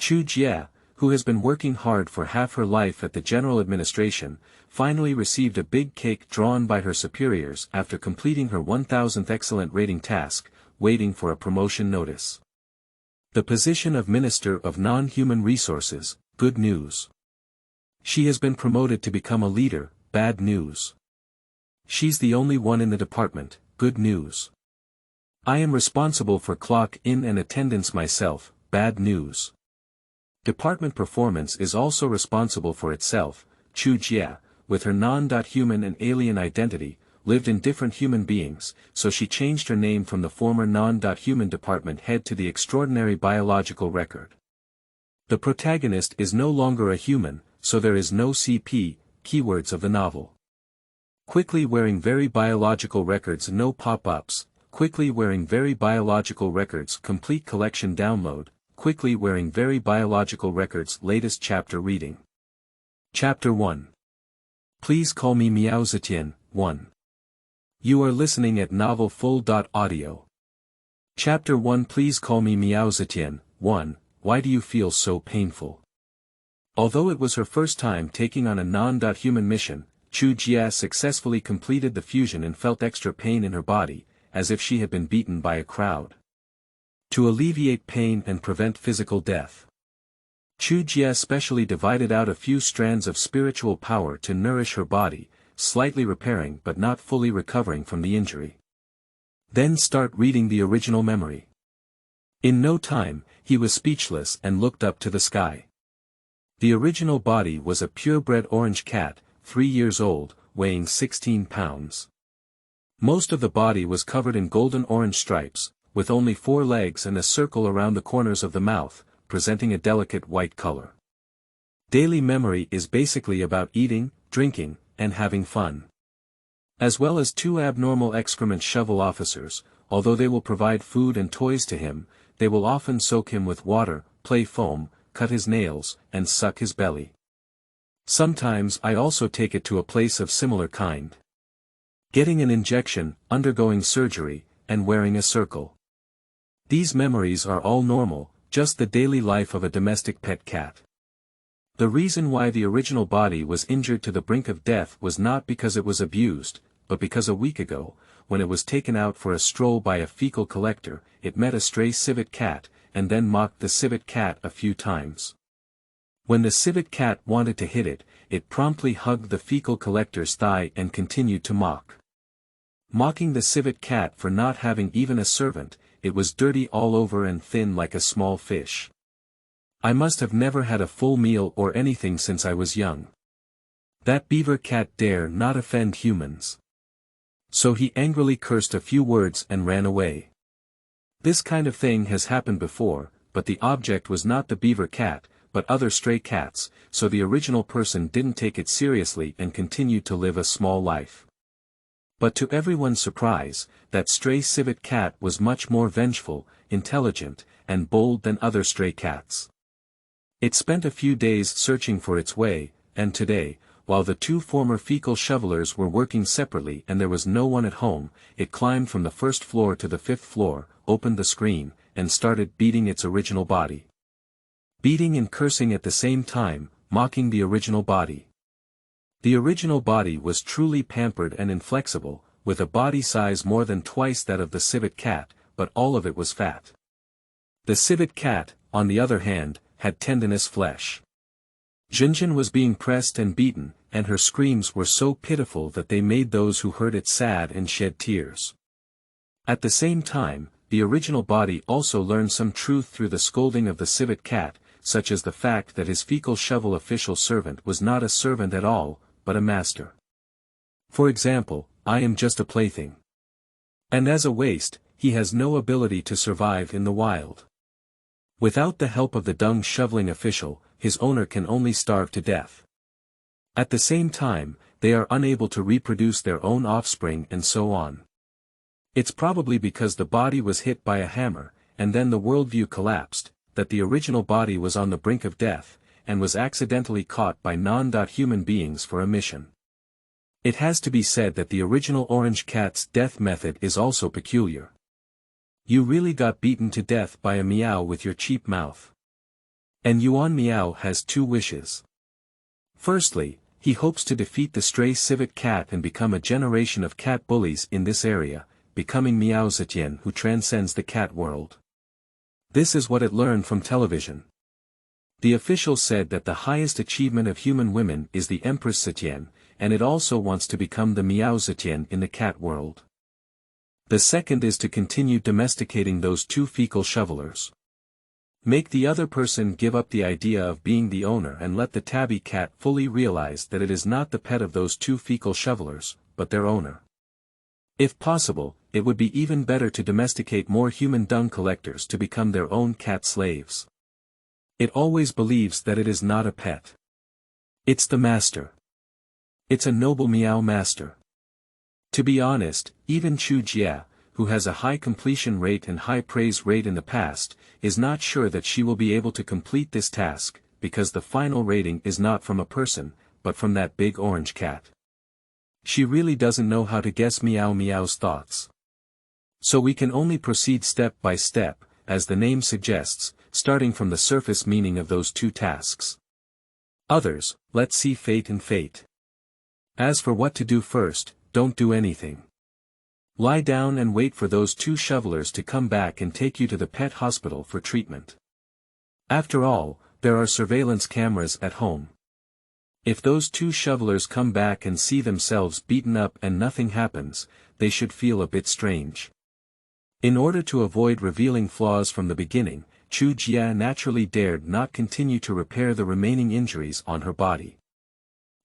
Chu Jie, who has been working hard for half her life at the general administration, finally received a big cake drawn by her superiors after completing her 1000th excellent rating task, waiting for a promotion notice. The position of Minister of Non-Human Resources, good news. She has been promoted to become a leader, bad news. She's the only one in the department, good news. I am responsible for clock in and attendance myself, bad news. Department performance is also responsible for itself. Chu Jie, with her non-human and alien identity, lived in different human beings, so she changed her name from the former non-human department head to the extraordinary biological record. The protagonist is no longer a human, so there is no CP, keywords of the novel. Quickly wearing very biological records, no pop-ups. Quickly wearing very biological records, complete collection download. Quickly wearing very biological records, latest chapter reading. Chapter 1. Please call me Meow Zetian, 1. You are listening at Novel Full.audio. Chapter 1. Please call me Meow Zetian, 1. Why do you feel so painful? Although it was her first time taking on a non-human mission, Chu Jie successfully completed the fusion and felt extra pain in her body, as if she had been beaten by a crowd. To alleviate pain and prevent physical death, Chu Jie specially divided out a few strands of spiritual power to nourish her body, slightly repairing but not fully recovering from the injury. Then start reading the original memory. In no time, he was speechless and looked up to the sky. The original body was a purebred orange cat, 3 years old, weighing 16 pounds. Most of the body was covered in golden orange stripes, with only 4 legs and a circle around the corners of the mouth, presenting a delicate white color. Daily memory is basically about eating, drinking, and having fun. As well as 2 abnormal excrement shovel officers, although they will provide food and toys to him, they will often soak him with water, play foam, cut his nails, and suck his belly. Sometimes I also take it to a place of similar kind. Getting an injection, undergoing surgery, and wearing a circle. These memories are all normal, just the daily life of a domestic pet cat. The reason why the original body was injured to the brink of death was not because it was abused, but because a week ago, when it was taken out for a stroll by a fecal collector, it met a stray civet cat, and then mocked the civet cat a few times. When the civet cat wanted to hit it, it promptly hugged the fecal collector's thigh and continued to mock. Mocking the civet cat for not having even a servant, it was dirty all over and thin like a small fish. I must have never had a full meal or anything since I was young. That beaver cat dare not offend humans. So he angrily cursed a few words and ran away. This kind of thing has happened before, but the object was not the beaver cat, but other stray cats, so the original person didn't take it seriously and continued to live a small life. But to everyone's surprise, that stray civet cat was much more vengeful, intelligent, and bold than other stray cats. It spent a few days searching for its way, and today, while the 2 former fecal shovelers were working separately and there was no one at home, it climbed from the 1st floor to the 5th floor, opened the screen, and started beating its original body. Beating and cursing at the same time, mocking the original body. The original body was truly pampered and inflexible, with a body size more than twice that of the civet cat, but all of it was fat. The civet cat, on the other hand, had tendinous flesh. Jinjin was being pressed and beaten, and her screams were so pitiful that they made those who heard it sad and shed tears. At the same time, the original body also learned some truth through the scolding of the civet cat, such as the fact that his fecal shovel official servant was not a servant at all, but a master. For example, I am just a plaything. And as a waste, he has no ability to survive in the wild. Without the help of the dung shoveling official, his owner can only starve to death. At the same time, they are unable to reproduce their own offspring and so on. It's probably because the body was hit by a hammer, and then the worldview collapsed, that the original body was on the brink of death, and was accidentally caught by non-human beings for a mission. It has to be said that the original orange cat's death method is also peculiar. You really got beaten to death by a meow with your cheap mouth. And Yuan Meow has two wishes. Firstly, he hopes to defeat the stray civet cat and become a generation of cat bullies in this area, becoming Meow Zetian who transcends the cat world. This is what it learned from television. The official said that the highest achievement of human women is the Empress Zetian, and it also wants to become the Meow Zetian in the cat world. The second is to continue domesticating those two fecal shovelers. Make the other person give up the idea of being the owner and let the tabby cat fully realize that it is not the pet of those two fecal shovelers, but their owner. If possible, it would be even better to domesticate more human dung collectors to become their own cat slaves. It always believes that it is not a pet. It's the master. It's a noble meow master. To be honest, even Chu Jia, who has a high completion rate and high praise rate in the past, is not sure that she will be able to complete this task, because the final rating is not from a person, but from that big orange cat. She really doesn't know how to guess Meow Meow's thoughts. So we can only proceed step by step, as the name suggests, starting from the surface meaning of those two tasks. Others, let's see fate and fate. As for what to do first, don't do anything. Lie down and wait for those two shovelers to come back and take you to the pet hospital for treatment. After all, there are surveillance cameras at home. If those two shovelers come back and see themselves beaten up and nothing happens, they should feel a bit strange. In order to avoid revealing flaws from the beginning, Chu Jia naturally dared not continue to repair the remaining injuries on her body.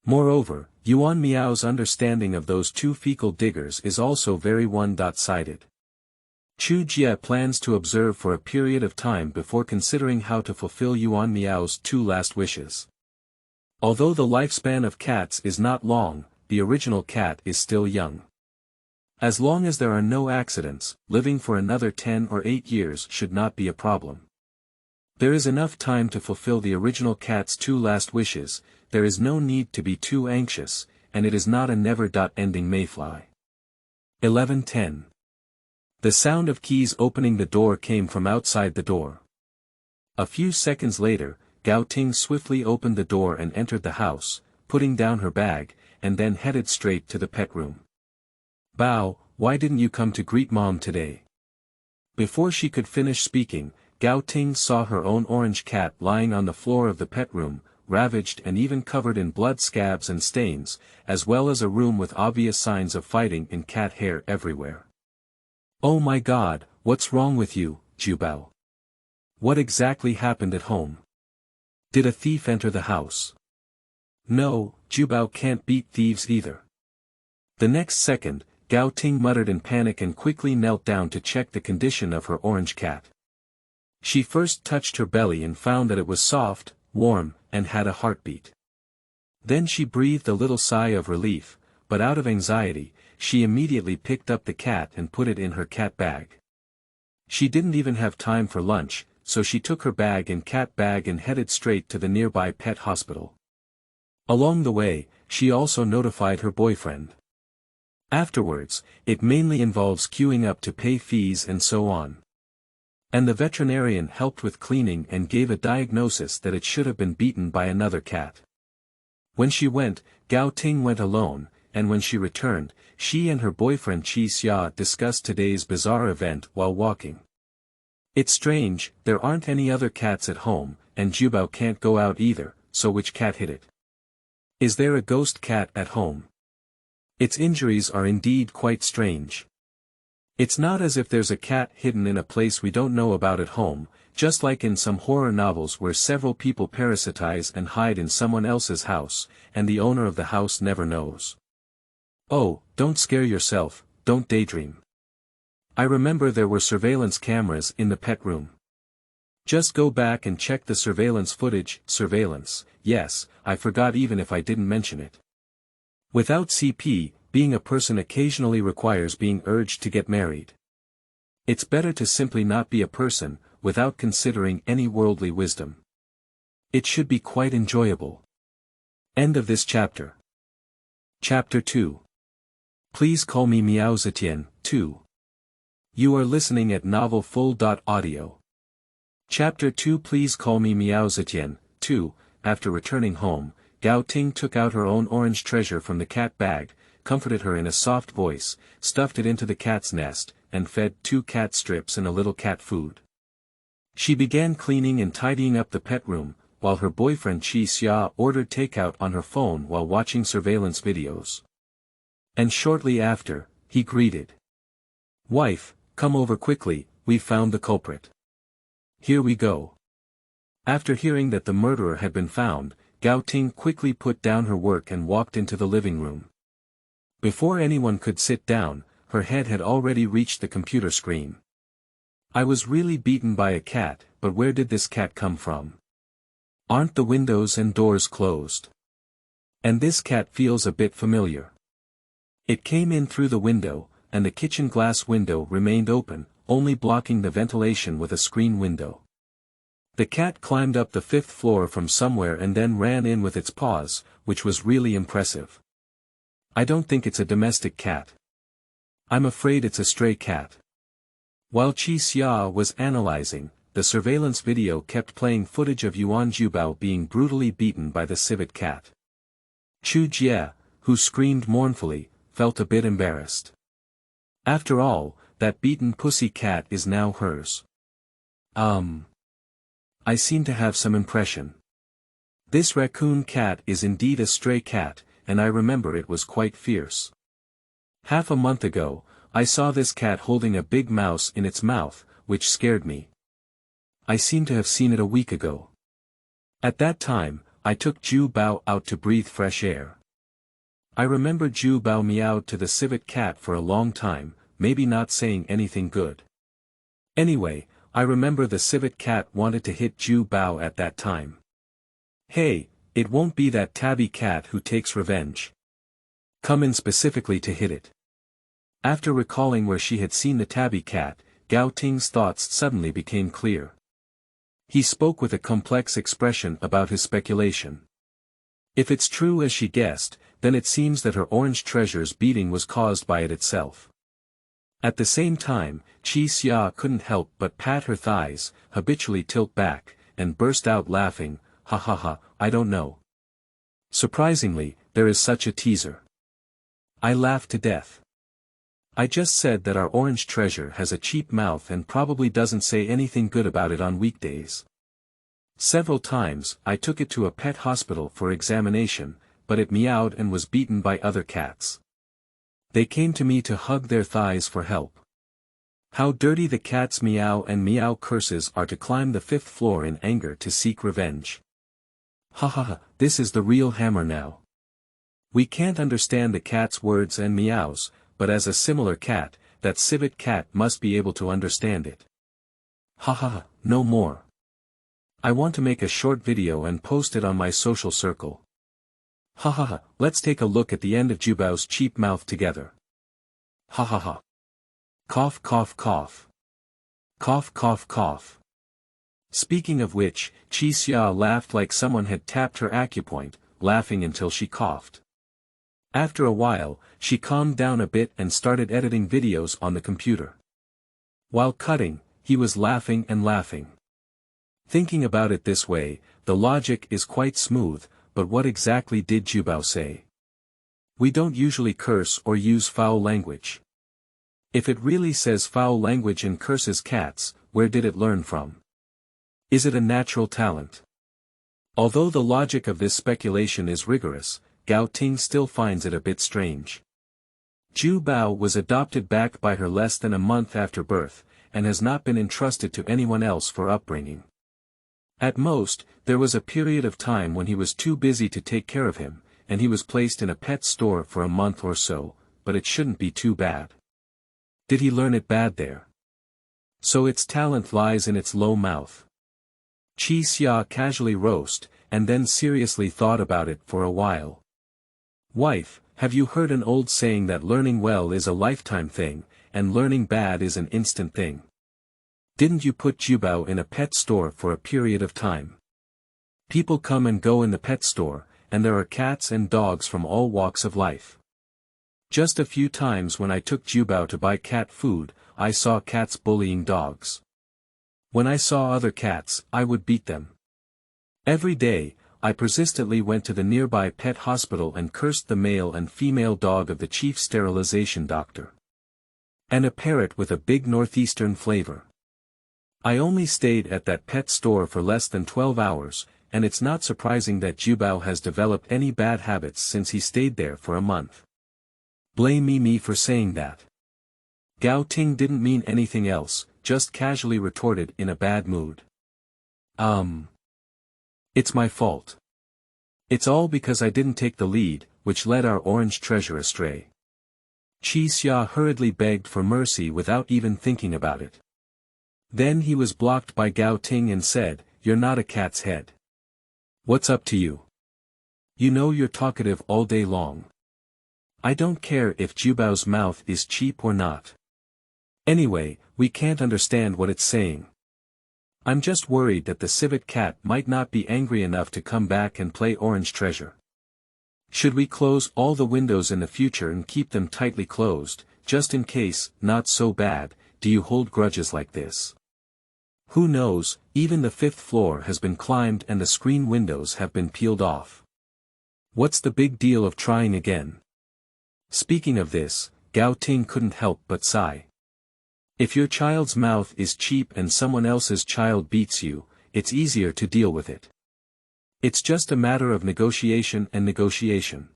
Moreover, Yuan Meow's understanding of those two fecal diggers is also very one-sided. Chu Jia plans to observe for a period of time before considering how to fulfill Yuan Meow's two last wishes. Although the lifespan of cats is not long, the original cat is still young. As long as there are no accidents, living for another 10 or 8 years should not be a problem. There is enough time to fulfill the original cat's two last wishes, there is no need to be too anxious, and it is not a never-ending mayfly. 11:10. The sound of keys opening the door came from outside the door. A few seconds later, Gao Ting swiftly opened the door and entered the house, putting down her bag, and then headed straight to the pet room. "Bao, why didn't you come to greet Mom today?" Before she could finish speaking, Gao Ting saw her own orange cat lying on the floor of the pet room, ravaged and even covered in blood scabs and stains, as well as a room with obvious signs of fighting and cat hair everywhere. "Oh my God, what's wrong with you, Jubao? What exactly happened at home? Did a thief enter the house?" "No, Jubao can't beat thieves either." The next second, Gao Ting muttered in panic and quickly knelt down to check the condition of her orange cat. She first touched her belly and found that it was soft, warm, and had a heartbeat. Then she breathed a little sigh of relief, but out of anxiety, she immediately picked up the cat and put it in her cat bag. She didn't even have time for lunch, so she took her bag and cat bag and headed straight to the nearby pet hospital. Along the way, she also notified her boyfriend. Afterwards, it mainly involves queuing up to pay fees and so on. And the veterinarian helped with cleaning and gave a diagnosis that it should have been beaten by another cat. When she went, Gao Ting went alone, and when she returned, she and her boyfriend Qi Xia discussed today's bizarre event while walking. "It's strange, there aren't any other cats at home, and Jubao can't go out either, so which cat hit it? Is there a ghost cat at home? Its injuries are indeed quite strange. It's not as if there's a cat hidden in a place we don't know about at home, just like in some horror novels where several people parasitize and hide in someone else's house, and the owner of the house never knows. Oh, don't scare yourself, don't daydream. I remember there were surveillance cameras in the pet room. Just go back and check the surveillance footage." Surveillance, yes, I forgot even if I didn't mention it. Without CP, being a person occasionally requires being urged to get married. It's better to simply not be a person, without considering any worldly wisdom. It should be quite enjoyable. End of this chapter. Chapter 2. Please call me Meow Zetian, 2. You are listening at novelfull.audio. Chapter 2 Please call me Meow. Zetian. 2. After returning home, Gao Ting took out her own orange treasure from the cat bag, comforted her in a soft voice, stuffed it into the cat's nest, and fed 2 cat strips and a little cat food. She began cleaning and tidying up the pet room, while her boyfriend Chi Xia ordered takeout on her phone while watching surveillance videos. And shortly after, he greeted. "Wife, come over quickly, we've found the culprit. Here we go." After hearing that the murderer had been found, Gao Ting quickly put down her work and walked into the living room. Before anyone could sit down, her head had already reached the computer screen. "I was really beaten by a cat, but where did this cat come from? Aren't the windows and doors closed? And this cat feels a bit familiar. It came in through the window, and the kitchen glass window remained open, only blocking the ventilation with a screen window. The cat climbed up the 5th floor from somewhere and then ran in with its paws, which was really impressive. I don't think it's a domestic cat. I'm afraid it's a stray cat." While Chi Xia was analyzing, the surveillance video kept playing footage of Yuan Jiubao being brutally beaten by the civet cat. Chu Jie, who screamed mournfully, felt a bit embarrassed. After all, that beaten pussy cat is now hers. I seem to have some impression. This raccoon cat is indeed a stray cat, and I remember it was quite fierce. Half a month ago, I saw this cat holding a big mouse in its mouth, which scared me. I seem to have seen it a week ago. At that time, I took Ju Bao out to breathe fresh air. I remember Ju Bao meowed to the civet cat for a long time, maybe not saying anything good. Anyway, I remember the civet cat wanted to hit Ju Bao at that time. Hey, it won't be that tabby cat who takes revenge. Come in specifically to hit it. After recalling where she had seen the tabby cat, Gao Ting's thoughts suddenly became clear. He spoke with a complex expression about his speculation. If it's true as she guessed, then it seems that her orange treasure's beating was caused by it itself. At the same time, Chi Xia couldn't help but pat her thighs, habitually tilt back, and burst out laughing, "Ha ha ha, I don't know. Surprisingly, there is such a teaser." I laughed to death. I just said that our orange treasure has a cheap mouth and probably doesn't say anything good about it on weekdays. Several times, I took it to a pet hospital for examination, but it meowed and was beaten by other cats. They came to me to hug their thighs for help. How dirty the cat's meow and meow curses are to climb the 5th floor in anger to seek revenge. Ha ha ha, this is the real hammer now. We can't understand the cat's words and meows, but as a similar cat, that civet cat must be able to understand it. Ha ha ha, no more. I want to make a short video and post it on my social circle. Ha ha ha, let's take a look at the end of Jubao's cheap mouth together. Ha ha ha. Cough cough cough. Cough cough cough. Speaking of which, Chi Xia laughed like someone had tapped her acupoint, laughing until she coughed. After a while, she calmed down a bit and started editing videos on the computer. While cutting, he was laughing and laughing. Thinking about it this way, the logic is quite smooth, but what exactly did Jubao say? We don't usually curse or use foul language. If it really says foul language and curses cats, where did it learn from? Is it a natural talent? Although the logic of this speculation is rigorous, Gao Ting still finds it a bit strange. Ju Bao was adopted back by her less than a month after birth, and has not been entrusted to anyone else for upbringing. At most, there was a period of time when he was too busy to take care of him, and he was placed in a pet store for a month or so, but it shouldn't be too bad. Did he learn it bad there? So its talent lies in its low mouth. Chi Xia casually roast, and then seriously thought about it for a while. Wife, have you heard an old saying that learning well is a lifetime thing, and learning bad is an instant thing? Didn't you put Jubao in a pet store for a period of time? People come and go in the pet store, and there are cats and dogs from all walks of life. Just a few times when I took Jubao to buy cat food, I saw cats bullying dogs. When I saw other cats, I would beat them. Every day, I persistently went to the nearby pet hospital and cursed the male and female dog of the chief sterilization doctor. And a parrot with a big northeastern flavor. I only stayed at that pet store for less than 12 hours, and it's not surprising that Jubao has developed any bad habits since he stayed there for a month. Blame me for saying that. Gao Ting didn't mean anything else, just casually retorted in a bad mood. It's my fault. It's all because I didn't take the lead, which led our orange treasure astray. Qi Xia hurriedly begged for mercy without even thinking about it. Then he was blocked by Gao Ting and said, "You're not a cat's head. What's up to you? You know you're talkative all day long. I don't care if Jubao's mouth is cheap or not. Anyway, we can't understand what it's saying. I'm just worried that the civet cat might not be angry enough to come back and play orange treasure. Should we close all the windows in the future and keep them tightly closed, just in case? Not so bad. Do you hold grudges like this? Who knows, even the 5th floor has been climbed and the screen windows have been peeled off. What's the big deal of trying again?" Speaking of this, Gao Ting couldn't help but sigh. If your child's mouth is cheap and someone else's child beats you, it's easier to deal with it. It's just a matter of negotiation and negotiation.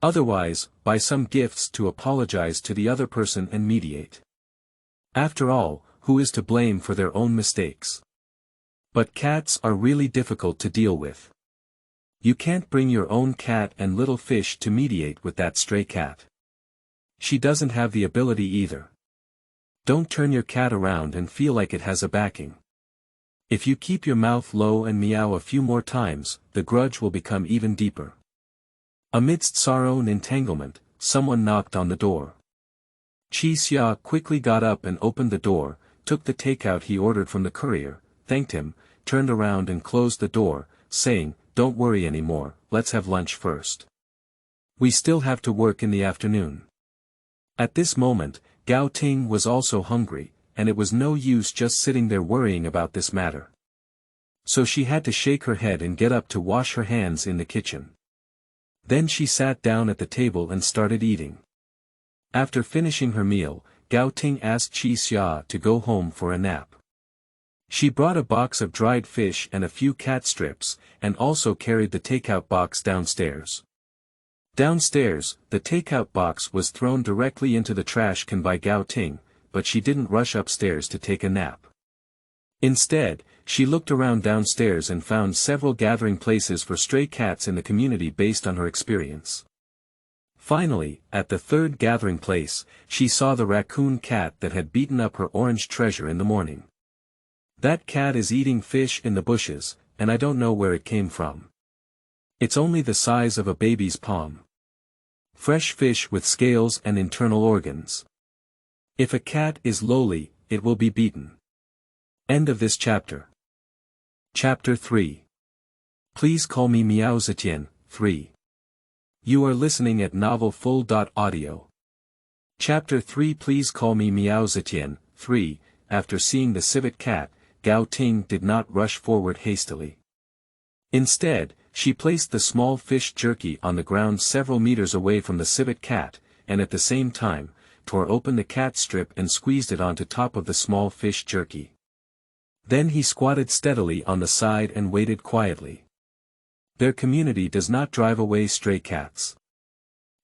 Otherwise, buy some gifts to apologize to the other person and mediate. After all, who is to blame for their own mistakes? But cats are really difficult to deal with. You can't bring your own cat and little fish to mediate with that stray cat. She doesn't have the ability either. Don't turn your cat around and feel like it has a backing. If you keep your mouth low and meow a few more times, the grudge will become even deeper. Amidst sorrow and entanglement, someone knocked on the door. Qi Xia quickly got up and opened the door, took the takeout he ordered from the courier, thanked him, turned around and closed the door, saying, "Don't worry anymore, let's have lunch first. We still have to work in the afternoon." At this moment, Gao Ting was also hungry, and it was no use just sitting there worrying about this matter. So she had to shake her head and get up to wash her hands in the kitchen. Then she sat down at the table and started eating. After finishing her meal, Gao Ting asked Qi Xia to go home for a nap. She brought a box of dried fish and a few cat strips, and also carried the takeout box downstairs. Downstairs, the takeout box was thrown directly into the trash can by Gao Ting, but she didn't rush upstairs to take a nap. Instead, she looked around downstairs and found several gathering places for stray cats in the community based on her experience. Finally, at the 3rd gathering place, she saw the raccoon cat that had beaten up her orange treasure in the morning. That cat is eating fish in the bushes, and I don't know where it came from. It's only the size of a baby's palm. Fresh fish with scales and internal organs. If a cat is lowly, it will be beaten. End of this chapter. Chapter 3. Please call me Meow Zetian, 3. You are listening at novelfull.audio. Chapter 3. Please call me Meow Zetian, 3. After seeing the civet cat, Gao Ting did not rush forward hastily. Instead, she placed the small fish jerky on the ground several meters away from the civet cat, and at the same time, tore open the cat strip and squeezed it onto top of the small fish jerky. Then he squatted steadily on the side and waited quietly. Their community does not drive away stray cats.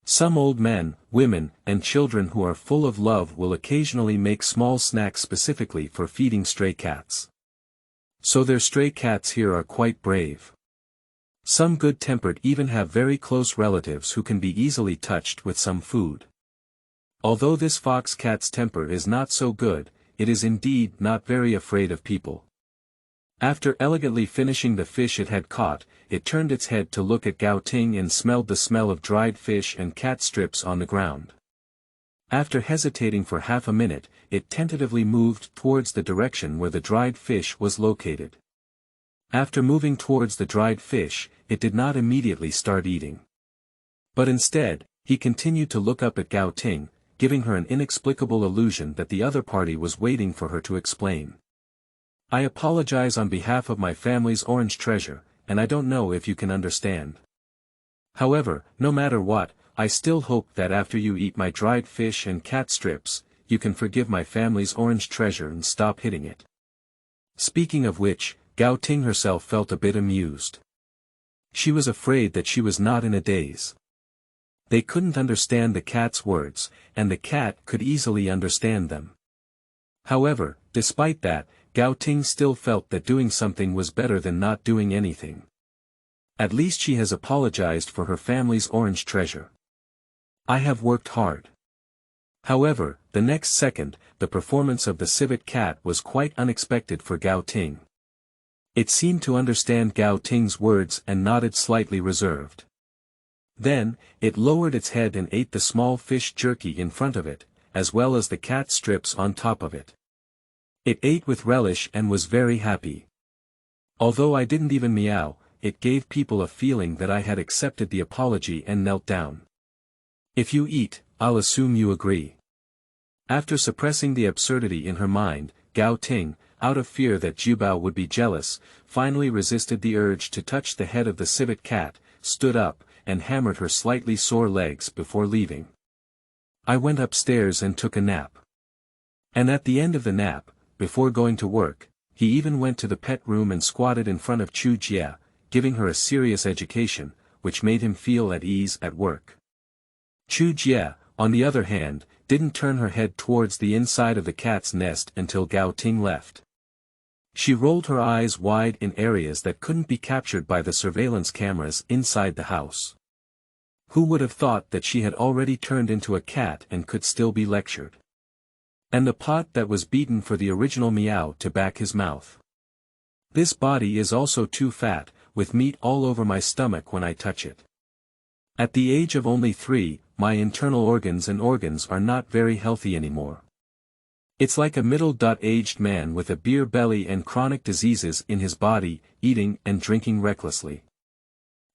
Some old men, women, and children who are full of love will occasionally make small snacks specifically for feeding stray cats. So their stray cats here are quite brave. Some good-tempered even have very close relatives who can be easily touched with some food. Although this fox cat's temper is not so good, it is indeed not very afraid of people. After elegantly finishing the fish it had caught, it turned its head to look at Gao Ting and smelled the smell of dried fish and cat strips on the ground. After hesitating for half a minute, it tentatively moved towards the direction where the dried fish was located. After moving towards the dried fish, it did not immediately start eating. But instead, he continued to look up at Gao Ting, giving her an inexplicable illusion that the other party was waiting for her to explain. I apologize on behalf of my family's orange treasure, and I don't know if you can understand. However, no matter what, I still hope that after you eat my dried fish and cat strips, you can forgive my family's orange treasure and stop hitting it. Speaking of which, Gao Ting herself felt a bit amused. She was afraid that she was not in a daze. They couldn't understand the cat's words, and the cat could easily understand them. However, despite that, Gao Ting still felt that doing something was better than not doing anything. At least she has apologized for her family's orange treasure. I have worked hard. However, the next second, the performance of the civet cat was quite unexpected for Gao Ting. It seemed to understand Gao Ting's words and nodded slightly reserved. Then, it lowered its head and ate the small fish jerky in front of it, as well as the cat strips on top of it. It ate with relish and was very happy. Although I didn't even meow, it gave people a feeling that I had accepted the apology and knelt down. If you eat, I'll assume you agree. After suppressing the absurdity in her mind, Gao Ting, out of fear that Jubao would be jealous, finally resisted the urge to touch the head of the civet cat, stood up, and hammered her slightly sore legs before leaving. I went upstairs and took a nap. And at the end of the nap, before going to work, he even went to the pet room and squatted in front of Chu Jia, giving her a serious education, which made him feel at ease at work. Chu Jia, on the other hand, didn't turn her head towards the inside of the cat's nest until Gao Ting left. She rolled her eyes wide in areas that couldn't be captured by the surveillance cameras inside the house. Who would have thought that she had already turned into a cat and could still be lectured? And the pot that was beaten for the original Meow to back his mouth. This body is also too fat, with meat all over my stomach when I touch it. At the age of only 3, my internal organs are not very healthy anymore. It's like a middle-aged man with a beer belly and chronic diseases in his body, eating and drinking recklessly.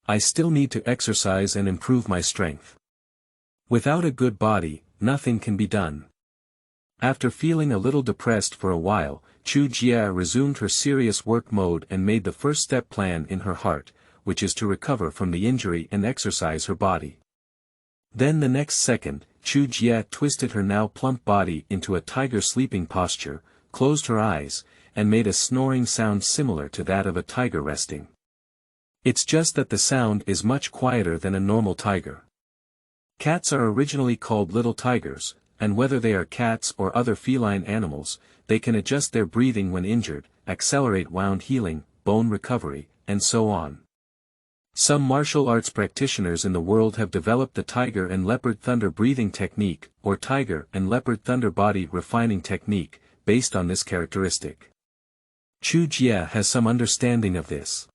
I still need to exercise and improve my strength. Without a good body, nothing can be done. After feeling a little depressed for a while, Chu Jia resumed her serious work mode and made the first step plan in her heart, which is to recover from the injury and exercise her body. Then the next second, Chu Jia twisted her now plump body into a tiger sleeping posture, closed her eyes, and made a snoring sound similar to that of a tiger resting. It's just that the sound is much quieter than a normal tiger. Cats are originally called little tigers, and whether they are cats or other feline animals, they can adjust their breathing when injured, accelerate wound healing, bone recovery, and so on. Some martial arts practitioners in the world have developed the tiger and leopard thunder breathing technique, or tiger and leopard thunder body refining technique, based on this characteristic. Chu Jia has some understanding of this.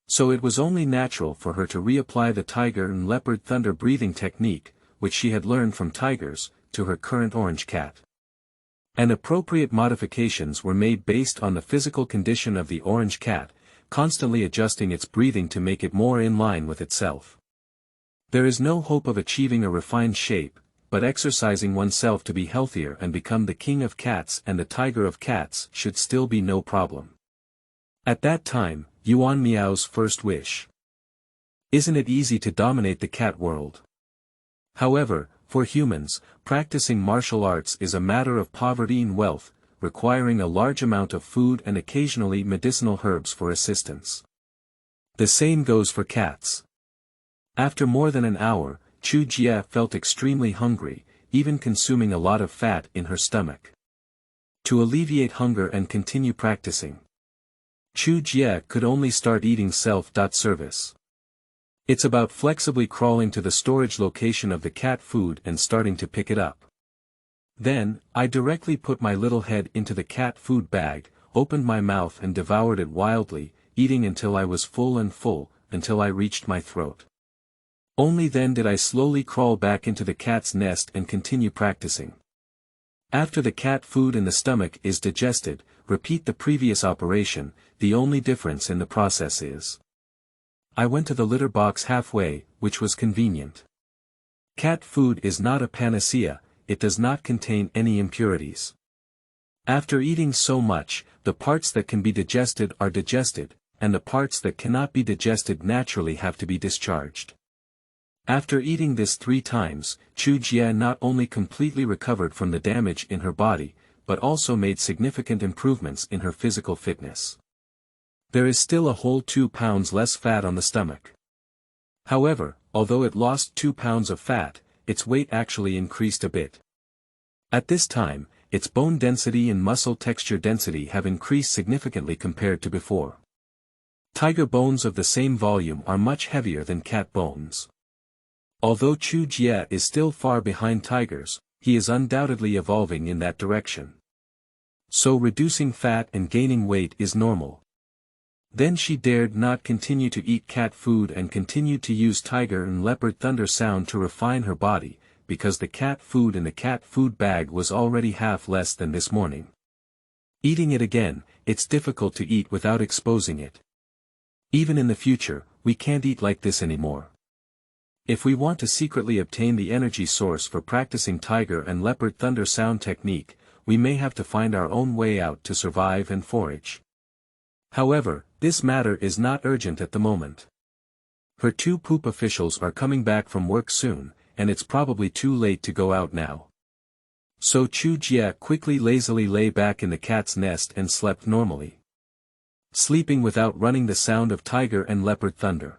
So it was only natural for her to reapply the tiger and leopard thunder breathing technique, which she had learned from tigers, to her current orange cat. And appropriate modifications were made based on the physical condition of the orange cat, constantly adjusting its breathing to make it more in line with itself. There is no hope of achieving a refined shape, but exercising oneself to be healthier and become the king of cats and the tiger of cats should still be no problem. At that time, Yuan Meow's first wish. Isn't it easy to dominate the cat world? However, for humans, practicing martial arts is a matter of poverty and wealth, requiring a large amount of food and occasionally medicinal herbs for assistance. The same goes for cats. After more than an hour, Chu Jia felt extremely hungry, even consuming a lot of fat in her stomach. To alleviate hunger and continue practicing, Chu Jia could only start eating self-service. It's about flexibly crawling to the storage location of the cat food and starting to pick it up. Then, I directly put my little head into the cat food bag, opened my mouth and devoured it wildly, eating until I was full, until I reached my throat. Only then did I slowly crawl back into the cat's nest and continue practicing. After the cat food in the stomach is digested, repeat the previous operation, the only difference in the process is. I went to the litter box halfway, which was convenient. Cat food is not a panacea, it does not contain any impurities. After eating so much, the parts that can be digested are digested, and the parts that cannot be digested naturally have to be discharged. After eating this 3 times, Chu Jie not only completely recovered from the damage in her body, but also made significant improvements in her physical fitness. There is still a whole 2 pounds less fat on the stomach. However, although it lost 2 pounds of fat, its weight actually increased a bit. At this time, its bone density and muscle texture density have increased significantly compared to before. Tiger bones of the same volume are much heavier than cat bones. Although Chu Jie is still far behind tigers, he is undoubtedly evolving in that direction. So reducing fat and gaining weight is normal. Then she dared not continue to eat cat food and continued to use tiger and leopard thunder sound to refine her body, because the cat food in the cat food bag was already half less than this morning. Eating it again, it's difficult to eat without exposing it. Even in the future, we can't eat like this anymore. If we want to secretly obtain the energy source for practicing tiger and leopard thunder sound technique, we may have to find our own way out to survive and forage. However, this matter is not urgent at the moment. Her 2 poop officials are coming back from work soon, and it's probably too late to go out now. So Chu Jie quickly lazily lay back in the cat's nest and slept normally. Sleeping without running the sound of tiger and leopard thunder.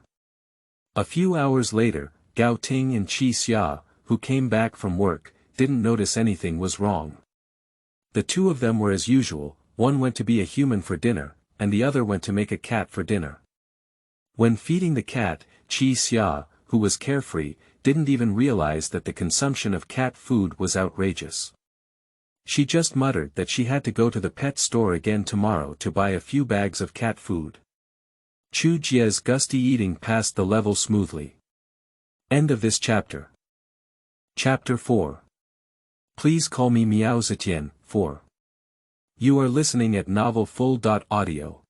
A few hours later, Gao Ting and Qi Xia, who came back from work, didn't notice anything was wrong. The 2 of them were as usual, one went to be a human for dinner, and the other went to make a cat for dinner. When feeding the cat, Qi Xia, who was carefree, didn't even realize that the consumption of cat food was outrageous. She just muttered that she had to go to the pet store again tomorrow to buy a few bags of cat food. Chu Jie's gusty eating passed the level smoothly. End of this chapter. Chapter 4. Please call me Meow Zetian, 4. You are listening at novelfull.audio.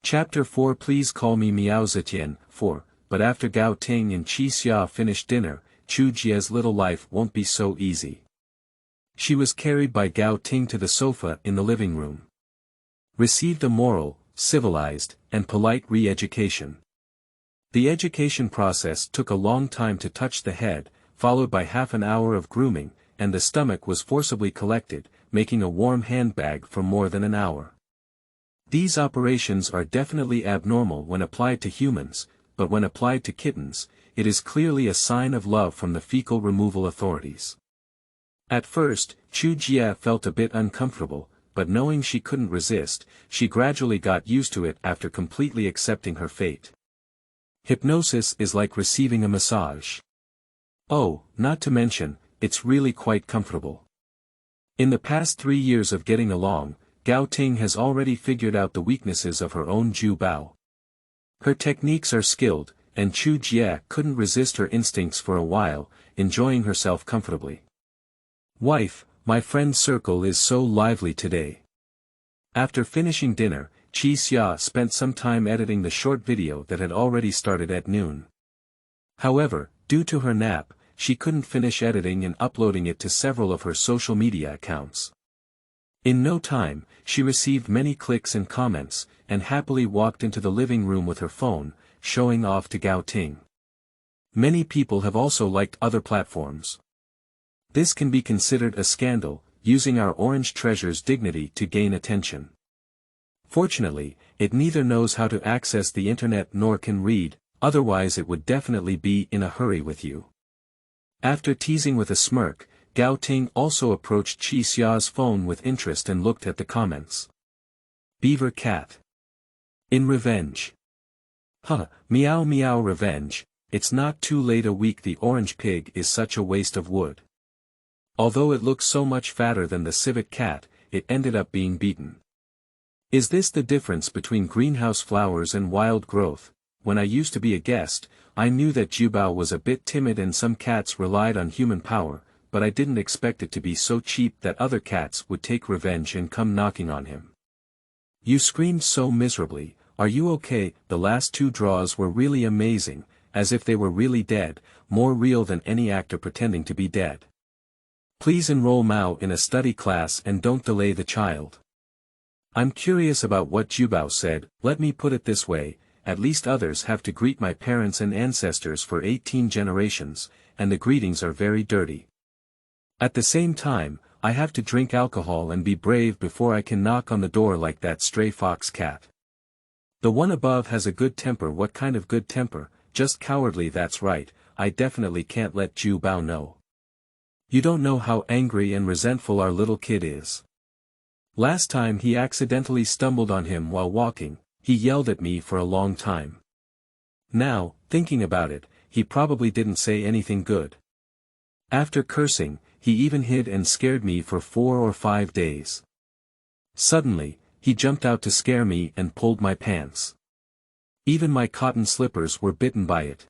Chapter 4. Please call me Meow Zetian, 4. But after Gao Ting and Qi Xia finish dinner, Chu Jie's little life won't be so easy. She was carried by Gao Ting to the sofa in the living room. Received a moral, civilized, and polite re-education. The education process took a long time to touch the head, followed by half an hour of grooming, and the stomach was forcibly collected, making a warm handbag for more than an hour. These operations are definitely abnormal when applied to humans, but when applied to kittens, it is clearly a sign of love from the fecal removal authorities. At first, Chu Jie felt a bit uncomfortable, but knowing she couldn't resist, she gradually got used to it after completely accepting her fate. Hypnosis is like receiving a massage. Oh, not to mention, it's really quite comfortable. In the past 3 years of getting along, Gao Ting has already figured out the weaknesses of her own Ju Bao. Her techniques are skilled, and Chu Jie couldn't resist her instincts for a while, enjoying herself comfortably. Wife, my friend's circle is so lively today. After finishing dinner, Qi Xia spent some time editing the short video that had already started at noon. However, due to her nap, she couldn't finish editing and uploading it to several of her social media accounts. In no time, she received many clicks and comments, and happily walked into the living room with her phone, showing off to Gao Ting. Many people have also liked other platforms. This can be considered a scandal, using our orange treasure's dignity to gain attention. Fortunately, it neither knows how to access the internet nor can read, otherwise it would definitely be in a hurry with you. After teasing with a smirk, Gao Ting also approached Qi Xia's phone with interest and looked at the comments. Beaver cat. In revenge. Huh, meow meow revenge, it's not too late a week. The orange pig is such a waste of wood. Although it looks so much fatter than the civet cat, it ended up being beaten. Is this the difference between greenhouse flowers and wild growth? When I used to be a guest, I knew that Jubao was a bit timid and some cats relied on human power, but I didn't expect it to be so cheap that other cats would take revenge and come knocking on him. You screamed so miserably, are you okay? The last 2 draws were really amazing, as if they were really dead, more real than any actor pretending to be dead. Please enroll Mao in a study class and don't delay the child. I'm curious about what Jubao said. Let me put it this way, at least others have to greet my parents and ancestors for 18 generations, and the greetings are very dirty. At the same time, I have to drink alcohol and be brave before I can knock on the door like that stray fox cat. The one above has a good temper. What kind of good temper? Just cowardly. That's right, I definitely can't let Jubao know. You don't know how angry and resentful our little kid is. Last time he accidentally stumbled on him while walking, he yelled at me for a long time. Now, thinking about it, he probably didn't say anything good. After cursing, he even hid and scared me for 4 or 5 days. Suddenly, he jumped out to scare me and pulled my pants. Even my cotton slippers were bitten by it.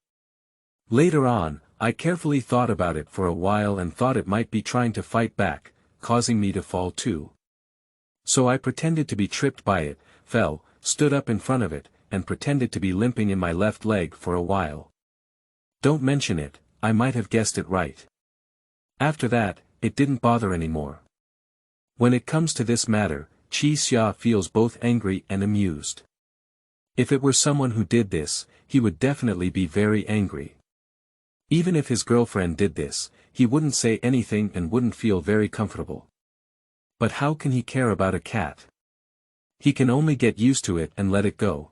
Later on, I carefully thought about it for a while and thought it might be trying to fight back, causing me to fall too. So I pretended to be tripped by it, fell, stood up in front of it, and pretended to be limping in my left leg for a while. Don't mention it, I might have guessed it right. After that, it didn't bother anymore. When it comes to this matter, Chi Xia feels both angry and amused. If it were someone who did this, he would definitely be very angry. Even if his girlfriend did this, he wouldn't say anything and wouldn't feel very comfortable. But how can he care about a cat? He can only get used to it and let it go.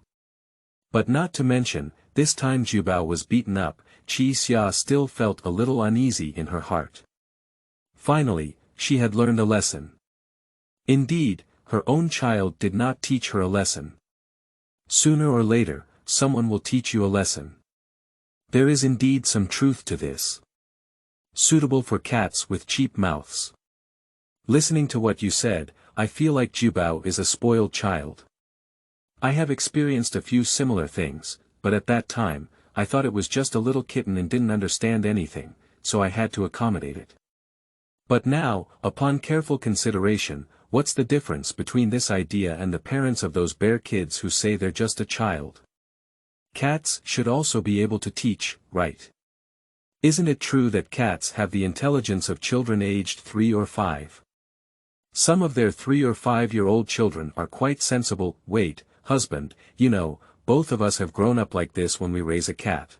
But not to mention, this time Jubao was beaten up, Chi Xia still felt a little uneasy in her heart. Finally, she had learned a lesson. Indeed, her own child did not teach her a lesson. Sooner or later, someone will teach you a lesson. There is indeed some truth to this. Suitable for cats with cheap mouths. Listening to what you said, I feel like Jubao is a spoiled child. I have experienced a few similar things, but at that time, I thought it was just a little kitten and didn't understand anything, so I had to accommodate it. But now, upon careful consideration, what's the difference between this idea and the parents of those bear kids who say they're just a child? Cats should also be able to teach, right? Isn't it true that cats have the intelligence of children aged 3 or 5? Some of their 3 or 5-year-old children are quite sensible. Wait, husband, you know, both of us have grown up like this when we raise a cat.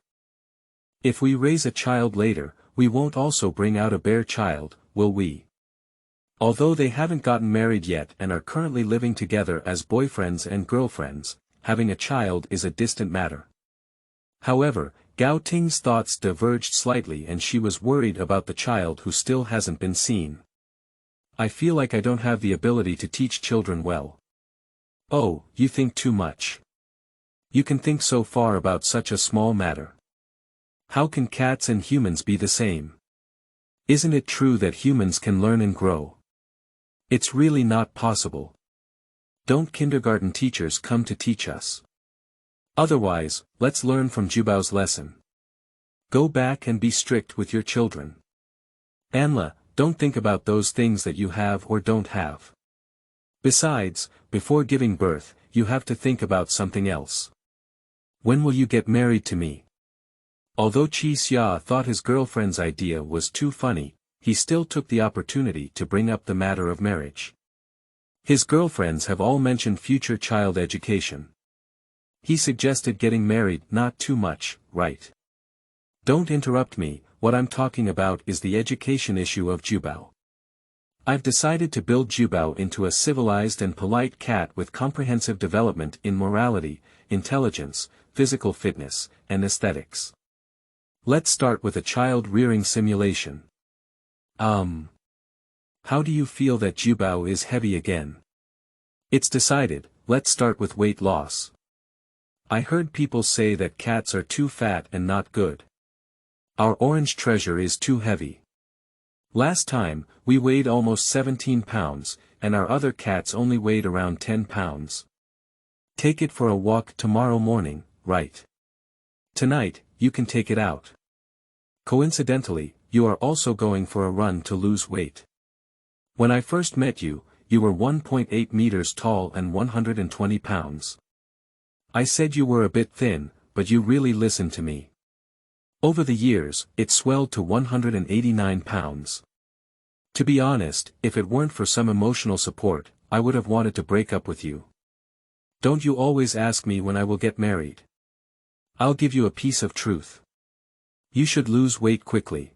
If we raise a child later, we won't also bring out a bear child, will we? Although they haven't gotten married yet and are currently living together as boyfriends and girlfriends, having a child is a distant matter. However, Gao Ting's thoughts diverged slightly and she was worried about the child who still hasn't been seen. I feel like I don't have the ability to teach children well. Oh, you think too much. You can think so far about such a small matter. How can cats and humans be the same? Isn't it true that humans can learn and grow? It's really not possible. Don't kindergarten teachers come to teach us? Otherwise, let's learn from Jubao's lesson. Go back and be strict with your children. Anla, don't think about those things that you have or don't have. Besides, before giving birth, you have to think about something else. When will you get married to me? Although Chi Xia thought his girlfriend's idea was too funny, he still took the opportunity to bring up the matter of marriage. His girlfriends have all mentioned future child education. He suggested getting married. Not too much, right? Don't interrupt me, what I'm talking about is the education issue of Jubao. I've decided to build Jubao into a civilized and polite cat with comprehensive development in morality, intelligence, physical fitness, and aesthetics. Let's start with a child rearing simulation. How do you feel that Jubao is heavy again? It's decided, let's start with weight loss. I heard people say that cats are too fat and not good. Our orange treasure is too heavy. Last time, we weighed almost 17 pounds, and our other cats only weighed around 10 pounds. Take it for a walk tomorrow morning, right? Tonight, you can take it out. Coincidentally, you are also going for a run to lose weight. When I first met you, you were 1.8 meters tall and 120 pounds. I said you were a bit thin, but you really listened to me. Over the years, it swelled to 189 pounds. To be honest, if it weren't for some emotional support, I would have wanted to break up with you. Don't you always ask me when I will get married? I'll give you a piece of truth. You should lose weight quickly.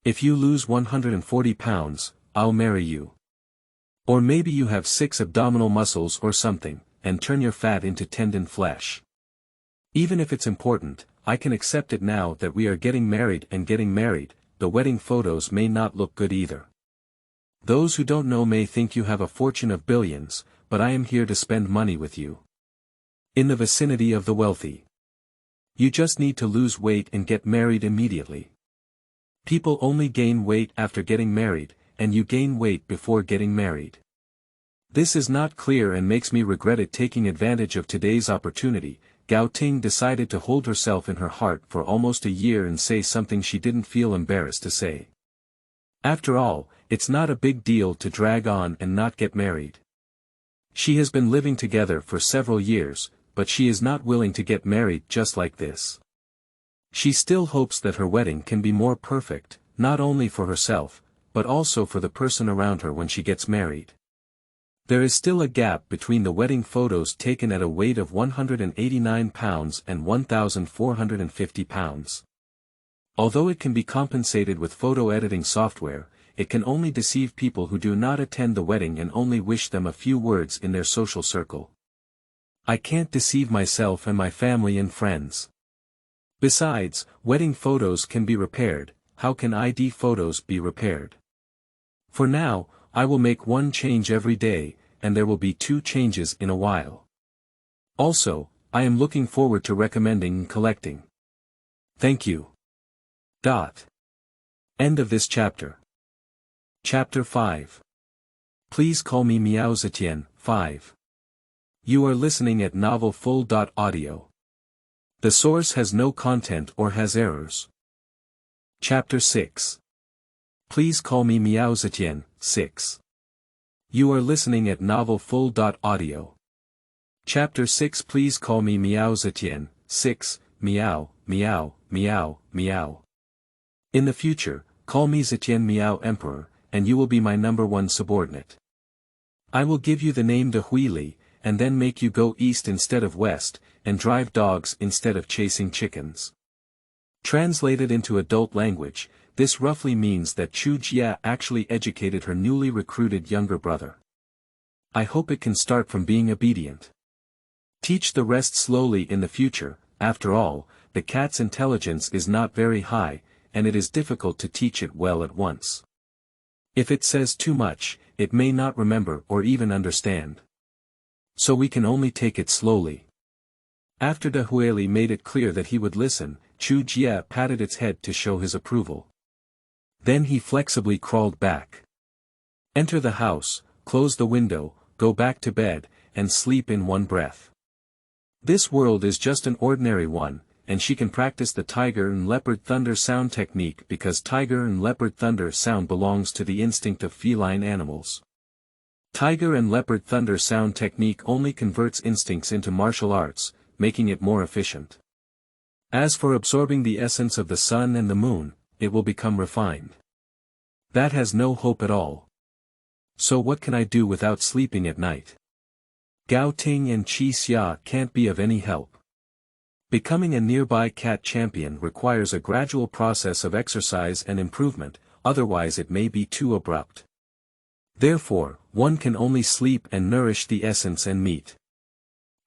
If you lose 140 pounds, I'll marry you. Or maybe you have 6 abdominal muscles or something, and turn your fat into tendon flesh. Even if it's important, I can accept it now that we are getting married, and getting married, the wedding photos may not look good either. Those who don't know may think you have a fortune of billions, but I am here to spend money with you. In the vicinity of the wealthy. You just need to lose weight and get married immediately. People only gain weight after getting married, and you gain weight before getting married. This is not clear and makes me regret it. Taking advantage of today's opportunity, Gao Ting decided to hold herself in her heart for almost a year and say something she didn't feel embarrassed to say. After all, it's not a big deal to drag on and not get married. She has been living together for several years, but she is not willing to get married just like this. She still hopes that her wedding can be more perfect, not only for herself, but also for the person around her when she gets married. There is still a gap between the wedding photos taken at a weight of 189 pounds and 1,450 pounds. Although it can be compensated with photo editing software, it can only deceive people who do not attend the wedding and only wish them a few words in their social circle. I can't deceive myself and my family and friends. Besides, wedding photos can be repaired. How can ID photos be repaired? For now, I will make one change every day, and there will be 2 changes in a while. Also, I am looking forward to recommending and collecting. Thank you. End of this chapter. Chapter 5. Please call me Meow Zetian. 5. You are listening at novelfull.audio. The source has no content or has errors. Chapter 6. Please call me Meow Zetian. 6. You are listening at novelfull.audio. Chapter 6. Please call me Meow Zetian. 6. Meow, meow, meow, meow. In the future, call me Zetian Meow Emperor, and you will be my #1 subordinate. I will give you the name de Huili, and then make you go east instead of west, and drive dogs instead of chasing chickens. Translated into adult language, this roughly means that Chu Jia actually educated her newly recruited younger brother. I hope it can start from being obedient. Teach the rest slowly in the future. After all, the cat's intelligence is not very high, and it is difficult to teach it well at once. If it says too much, it may not remember or even understand. So we can only take it slowly. After De Huili made it clear that he would listen, Chu Jia patted its head to show his approval. Then he flexibly crawled back. Enter the house, close the window, go back to bed, and sleep in one breath. This world is just an ordinary one, and she can practice the tiger and leopard thunder sound technique because tiger and leopard thunder sound belongs to the instinct of feline animals. Tiger and leopard thunder sound technique only converts instincts into martial arts, making it more efficient. As for absorbing the essence of the sun and the moon, it will become refined. That has no hope at all. So what can I do without sleeping at night? Gao Ting and Qi Xia can't be of any help. Becoming a nearby cat champion requires a gradual process of exercise and improvement, otherwise it may be too abrupt. Therefore, one can only sleep and nourish the essence and meat.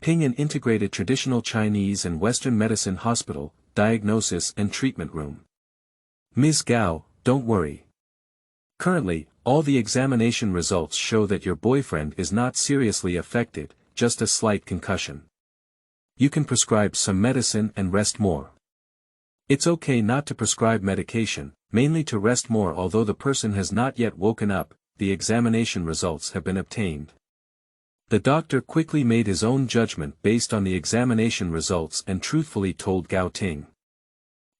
Ping an integrated traditional Chinese and Western medicine hospital, diagnosis and treatment room. Ms. Gao, don't worry. Currently, all the examination results show that your boyfriend is not seriously affected, just a slight concussion. You can prescribe some medicine and rest more. It's okay not to prescribe medication, mainly to rest more. Although the person has not yet woken up, the examination results have been obtained. The doctor quickly made his own judgment based on the examination results and truthfully told Gao Ting.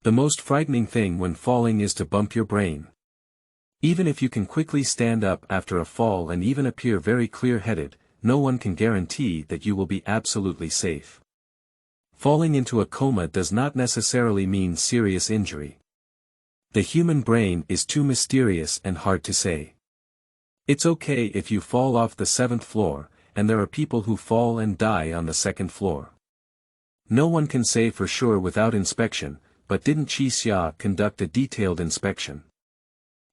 The most frightening thing when falling is to bump your brain. Even if you can quickly stand up after a fall and even appear very clear-headed, no one can guarantee that you will be absolutely safe. Falling into a coma does not necessarily mean serious injury. The human brain is too mysterious and hard to say. It's okay if you fall off the 7th floor, and there are people who fall and die on the 2nd floor. No one can say for sure without inspection, but didn't Qixia conduct a detailed inspection?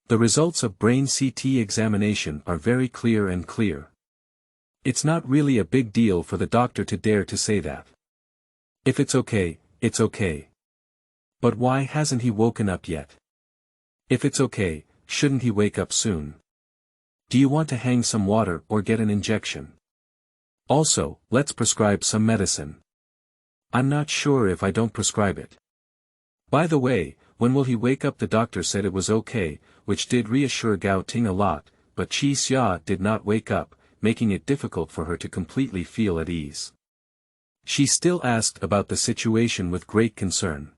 The results of brain CT examination are very clear and clear. It's not really a big deal for the doctor to dare to say that. If it's okay, it's okay. But why hasn't he woken up yet? If it's okay, shouldn't he wake up soon? Do you want to hang some water or get an injection? Also, let's prescribe some medicine. I'm not sure if I don't prescribe it. By the way, when will he wake up? The doctor said it was okay, which did reassure Gao Ting a lot, but Qixia did not wake up, making it difficult for her to completely feel at ease. She still asked about the situation with great concern.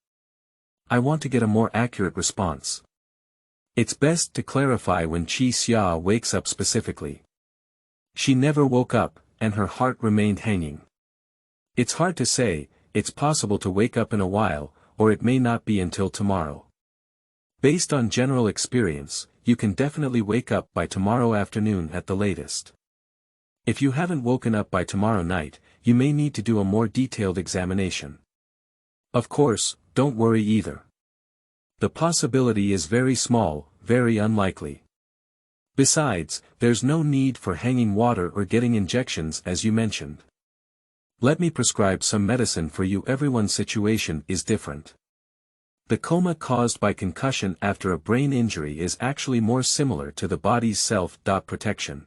I want to get a more accurate response. It's best to clarify when Qixia wakes up specifically. She never woke up, and her heart remained hanging. It's hard to say, it's possible to wake up in a while, or it may not be until tomorrow. Based on general experience, you can definitely wake up by tomorrow afternoon at the latest. If you haven't woken up by tomorrow night, you may need to do a more detailed examination. Of course, don't worry either. The possibility is very small, very unlikely. Besides, there's no need for hanging water or getting injections as you mentioned. Let me prescribe some medicine for you. Everyone's situation is different. The coma caused by concussion after a brain injury is actually more similar to the body's self-protection.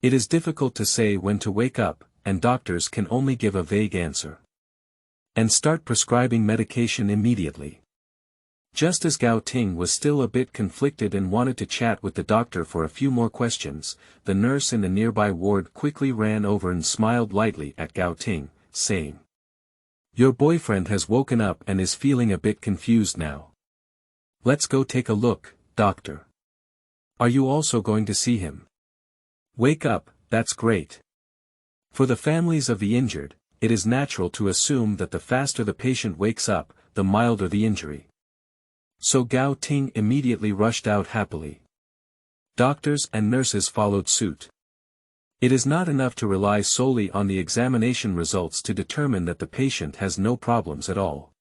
It is difficult to say when to wake up, and doctors can only give a vague answer. And start prescribing medication immediately. Just as Gao Ting was still a bit conflicted and wanted to chat with the doctor for a few more questions, the nurse in the nearby ward quickly ran over and smiled lightly at Gao Ting, saying, "Your boyfriend has woken up and is feeling a bit confused now. Let's go take a look, doctor. Are you also going to see him? Wake up, that's great." For the families of the injured, it is natural to assume that the faster the patient wakes up, the milder the injury. So Gao Ting immediately rushed out happily. Doctors and nurses followed suit. It is not enough to rely solely on the examination results to determine that the patient has no problems at all.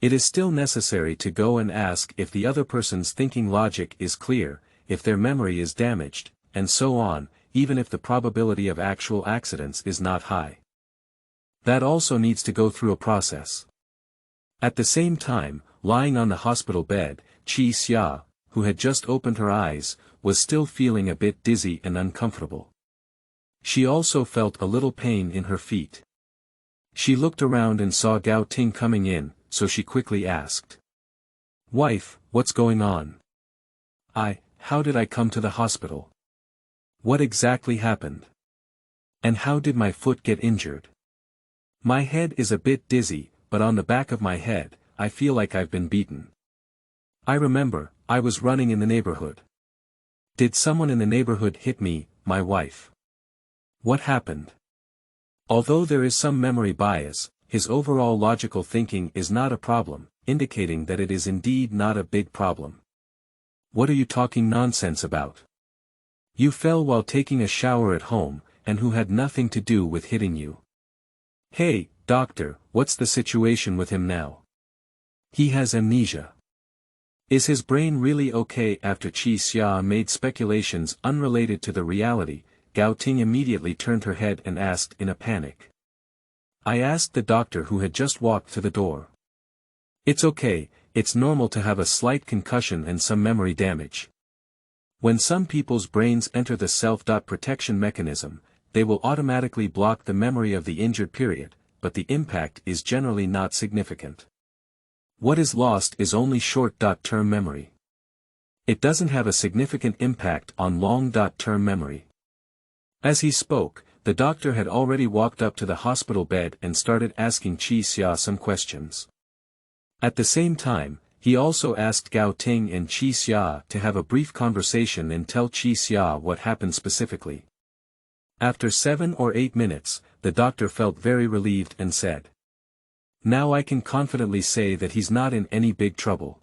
It is still necessary to go and ask if the other person's thinking logic is clear, if their memory is damaged, and so on, even if the probability of actual accidents is not high. That also needs to go through a process. At the same time, lying on the hospital bed, Qixia, who had just opened her eyes, was still feeling a bit dizzy and uncomfortable. She also felt a little pain in her feet. She looked around and saw Gao Ting coming in, so she quickly asked, "Wife, what's going on? How did I come to the hospital? What exactly happened? And how did my foot get injured? My head is a bit dizzy, but on the back of my head, I feel like I've been beaten. I remember, I was running in the neighborhood. Did someone in the neighborhood hit me, my wife? What happened?" Although there is some memory bias, his overall logical thinking is not a problem, indicating that it is indeed not a big problem. "What are you talking nonsense about? You fell while taking a shower at home, and who had nothing to do with hitting you? Hey, doctor, what's the situation with him now? He has amnesia. Is his brain really okay?" After Qixia made speculations unrelated to the reality, Gao Ting immediately turned her head and asked in a panic. "I asked the doctor who had just walked to the door. It's okay, it's normal to have a slight concussion and some memory damage. When some people's brains enter the self-protection mechanism, they will automatically block the memory of the injured period, but the impact is generally not significant. What is lost is only short-term memory. It doesn't have a significant impact on long-term memory." As he spoke, the doctor had already walked up to the hospital bed and started asking Qixia some questions. At the same time, he also asked Gao Ting and Qixia to have a brief conversation and tell Qixia what happened specifically. After 7 or 8 minutes, the doctor felt very relieved and said, "Now I can confidently say that he's not in any big trouble.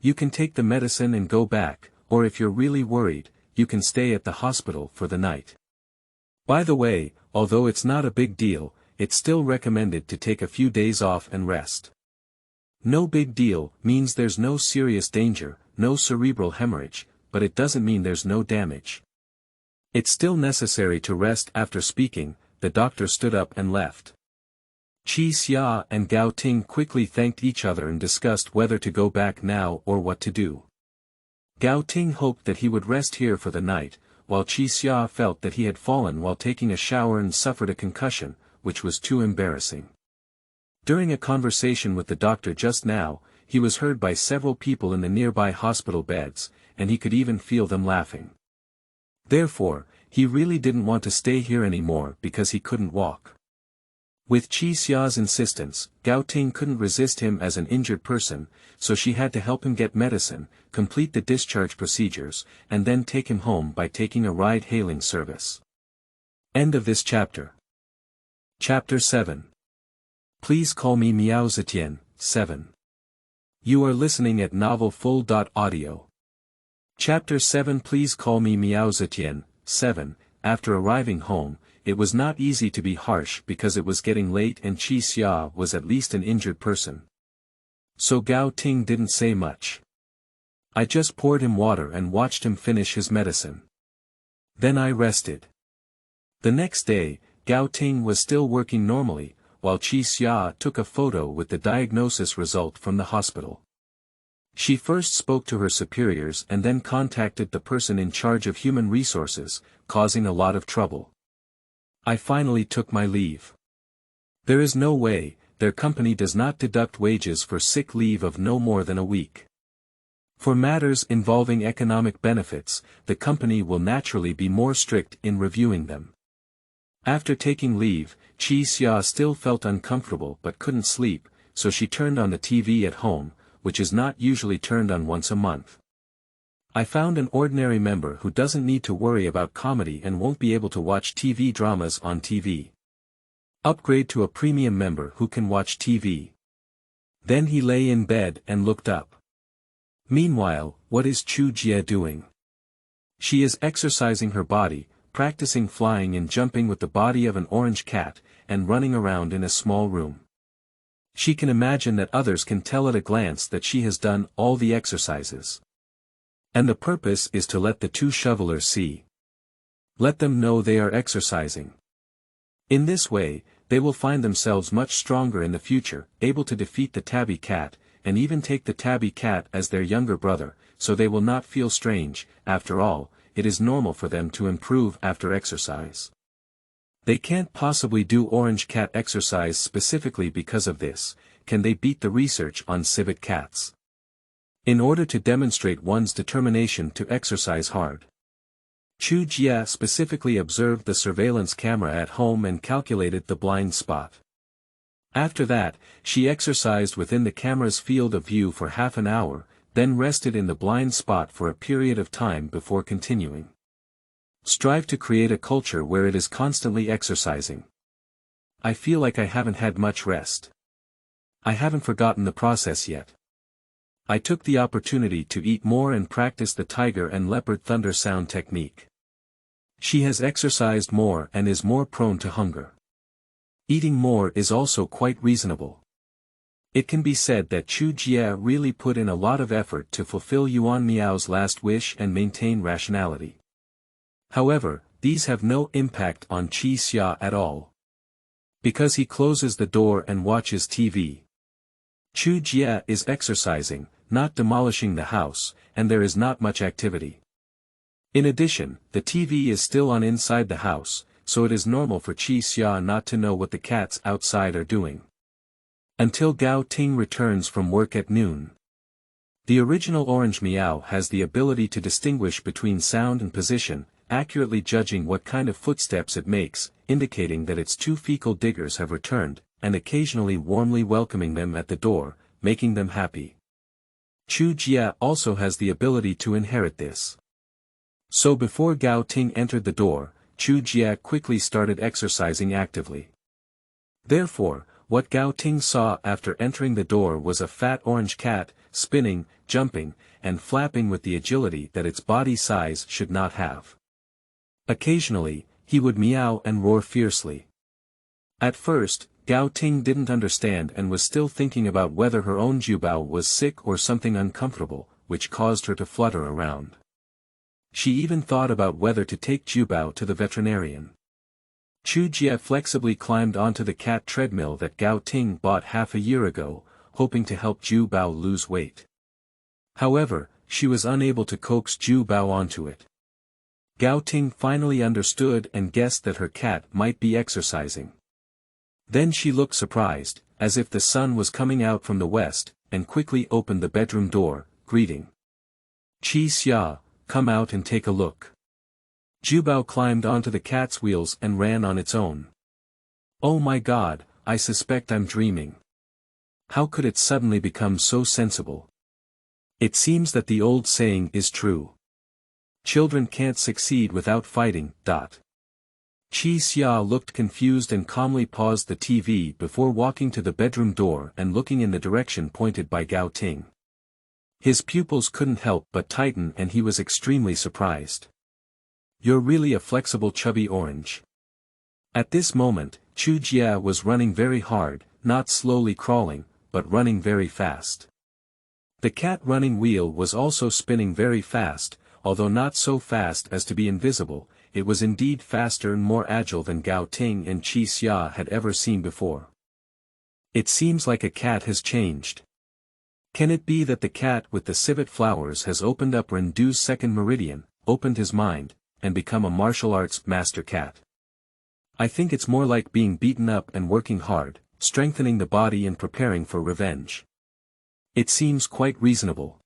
You can take the medicine and go back, or if you're really worried, you can stay at the hospital for the night. By the way, although it's not a big deal, it's still recommended to take a few days off and rest. No big deal means there's no serious danger, no cerebral hemorrhage, but it doesn't mean there's no damage. It's still necessary to rest. After speaking, the doctor stood up and left. Qi Xia and Gao Ting quickly thanked each other and discussed whether to go back now or what to do. Gao Ting hoped that he would rest here for the night, while Qi Xia felt that he had fallen while taking a shower and suffered a concussion, which was too embarrassing. During a conversation with the doctor just now, he was heard by several people in the nearby hospital beds, and he could even feel them laughing. Therefore, he really didn't want to stay here anymore because he couldn't walk. With Qi Xia's insistence, Gao Ting couldn't resist him as an injured person, so she had to help him get medicine, complete the discharge procedures, and then take him home by taking a ride-hailing service. End of this chapter. Chapter 7. Please call me Meow Zetian, 7. You are listening at novelfull.audio. Chapter 7. Please call me Meow Zetian, 7. After arriving home, it was not easy to be harsh because it was getting late and Qi Xia was at least an injured person. So Gao Ting didn't say much. I just poured him water and watched him finish his medicine. Then I rested. The next day, Gao Ting was still working normally, while Qi Xia took a photo with the diagnosis result from the hospital. She first spoke to her superiors and then contacted the person in charge of human resources, causing a lot of trouble. I finally took my leave. There is no way, their company does not deduct wages for sick leave of no more than a week. For matters involving economic benefits, the company will naturally be more strict in reviewing them. After taking leave, Qi Xia still felt uncomfortable but couldn't sleep, so she turned on the TV at home, which is not usually turned on once a month. I found an ordinary member who doesn't need to worry about comedy and won't be able to watch TV dramas on TV. Upgrade to a premium member who can watch TV. Then he lay in bed and looked up. Meanwhile, what is Chu Jie doing? She is exercising her body, practicing flying and jumping with the body of an orange cat, and running around in a small room. She can imagine that others can tell at a glance that she has done all the exercises. And the purpose is to let the two shovelers see. Let them know they are exercising. In this way, they will find themselves much stronger in the future, able to defeat the tabby cat, and even take the tabby cat as their younger brother, so they will not feel strange. After all, it is normal for them to improve after exercise. They can't possibly do orange cat exercise specifically because of this. Can they beat the research on civet cats? In order to demonstrate one's determination to exercise hard. Chu Jie specifically observed the surveillance camera at home and calculated the blind spot. After that, she exercised within the camera's field of view for half an hour, then rested in the blind spot for a period of time before continuing. Strive to create a culture where it is constantly exercising. I feel like I haven't had much rest. I haven't forgotten the process yet. I took the opportunity to eat more and practice the tiger and leopard thunder sound technique. She has exercised more and is more prone to hunger. Eating more is also quite reasonable. It can be said that Chu Jie really put in a lot of effort to fulfill Yuan Miao's last wish and maintain rationality. However, these have no impact on Qi Xia at all. Because he closes the door and watches TV. Chu Jie is exercising, not demolishing the house, and there is not much activity. In addition, the TV is still on inside the house, so it is normal for Qi Xia not to know what the cats outside are doing. Until Gao Ting returns from work at noon. The original orange Meow has the ability to distinguish between sound and position, accurately judging what kind of footsteps it makes, indicating that its two fecal diggers have returned, and occasionally warmly welcoming them at the door, making them happy. Chu Jie also has the ability to inherit this. So before Gao Ting entered the door, Chu Jie quickly started exercising actively. Therefore, what Gao Ting saw after entering the door was a fat orange cat, spinning, jumping, and flapping with the agility that its body size should not have. Occasionally, he would meow and roar fiercely. At first, Gao Ting didn't understand and was still thinking about whether her own Jubao was sick or something uncomfortable, which caused her to flutter around. She even thought about whether to take Jubao to the veterinarian. Chu Jie flexibly climbed onto the cat treadmill that Gao Ting bought half a year ago, hoping to help Jubao lose weight. However, she was unable to coax Jubao onto it. Gao Ting finally understood and guessed that her cat might be exercising. Then she looked surprised, as if the sun was coming out from the west, and quickly opened the bedroom door, greeting. "Qi Xia, come out and take a look." Jubao climbed onto the cat's wheels and ran on its own. "Oh my God, I suspect I'm dreaming. How could it suddenly become so sensible? It seems that the old saying is true. Children can't succeed without fighting. Qi Xia looked confused and calmly paused the TV before walking to the bedroom door and looking in the direction pointed by Gao Ting. His pupils couldn't help but tighten and he was extremely surprised. "You're really a flexible chubby orange." At this moment, Chu Jie was running very hard, not slowly crawling, but running very fast. The cat running wheel was also spinning very fast, although not so fast as to be invisible. It was indeed faster and more agile than Gao Ting and Qi Xia had ever seen before. It seems like a cat has changed. Can it be that the cat with the civet flowers has opened up Rendu's second meridian, opened his mind, and become a martial arts master cat? I think it's more like being beaten up and working hard, strengthening the body and preparing for revenge. It seems quite reasonable.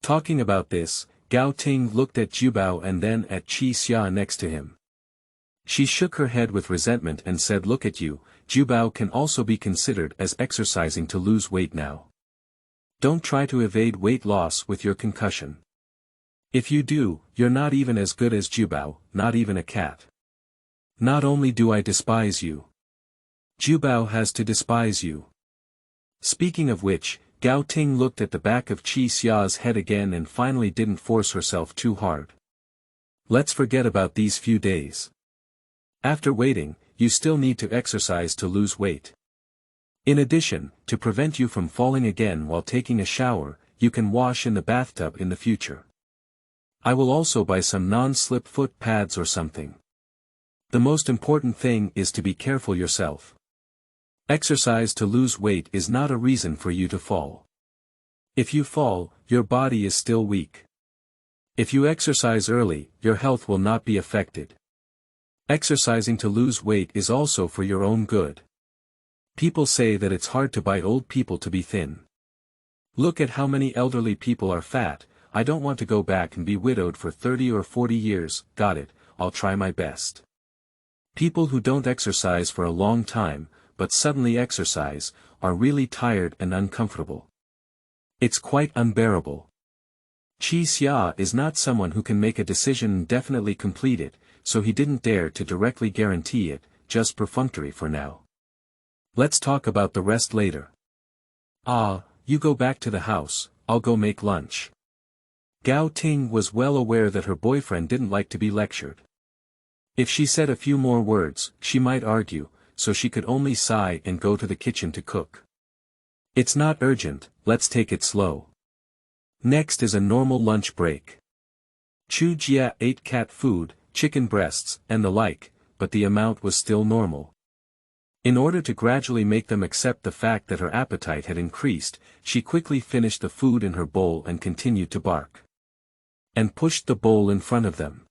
Talking about this, Gao Ting looked at Jubao and then at Qi Xia next to him. She shook her head with resentment and said, "Look at you, Jubao can also be considered as exercising to lose weight now. Don't try to evade weight loss with your concussion. If you do, you're not even as good as Jubao, not even a cat. Not only do I despise you. Jubao has to despise you." Speaking of which, Gao Ting looked at the back of Qi Xia's head again and finally didn't force herself too hard. "Let's forget about these few days. After waiting, you still need to exercise to lose weight. In addition, to prevent you from falling again while taking a shower, you can wash in the bathtub in the future. I will also buy some non-slip foot pads or something. The most important thing is to be careful yourself. Exercise to lose weight is not a reason for you to fall. If you fall, your body is still weak. If you exercise early, your health will not be affected. Exercising to lose weight is also for your own good. People say that it's hard to buy old people to be thin. Look at how many elderly people are fat. I don't want to go back and be widowed for 30 or 40 years, got it, I'll try my best. People who don't exercise for a long time, but suddenly exercise, are really tired and uncomfortable. It's quite unbearable. Qi Xia is not someone who can make a decision and definitely complete it, so he didn't dare to directly guarantee it, just perfunctory for now. Let's talk about the rest later. "Ah, you go back to the house, I'll go make lunch." Gao Ting was well aware that her boyfriend didn't like to be lectured. If she said a few more words, she might argue, so she could only sigh and go to the kitchen to cook. "It's not urgent, let's take it slow. Next is a normal lunch break." Chu Jie ate cat food, chicken breasts, and the like, but the amount was still normal. In order to gradually make them accept the fact that her appetite had increased, she quickly finished the food in her bowl and continued to bark. And pushed the bowl in front of them.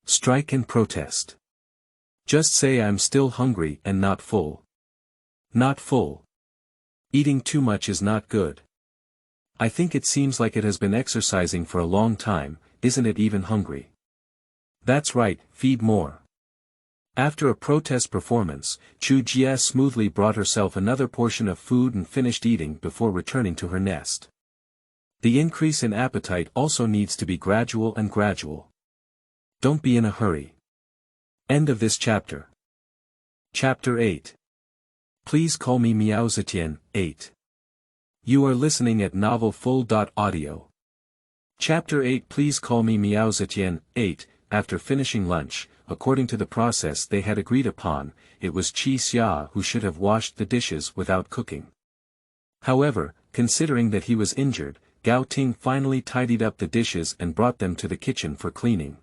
Strike and protest. Just say I'm still hungry and not full. Not full. Eating too much is not good. I think it seems like it has been exercising for a long time, isn't it even hungry? That's right, feed more. After a protest performance, Chu Jie smoothly brought herself another portion of food and finished eating before returning to her nest. The increase in appetite also needs to be gradual and gradual. Don't be in a hurry. End of this chapter. Chapter 8. Please call me Meow Zetian, 8. You are listening at novelfull.audio. Chapter 8 Please call me Meow. Zetian. 8. After finishing lunch, according to the process they had agreed upon, it was Chi Xia who should have washed the dishes without cooking. However, considering that he was injured, Gao Ting finally tidied up the dishes and brought them to the kitchen for cleaning.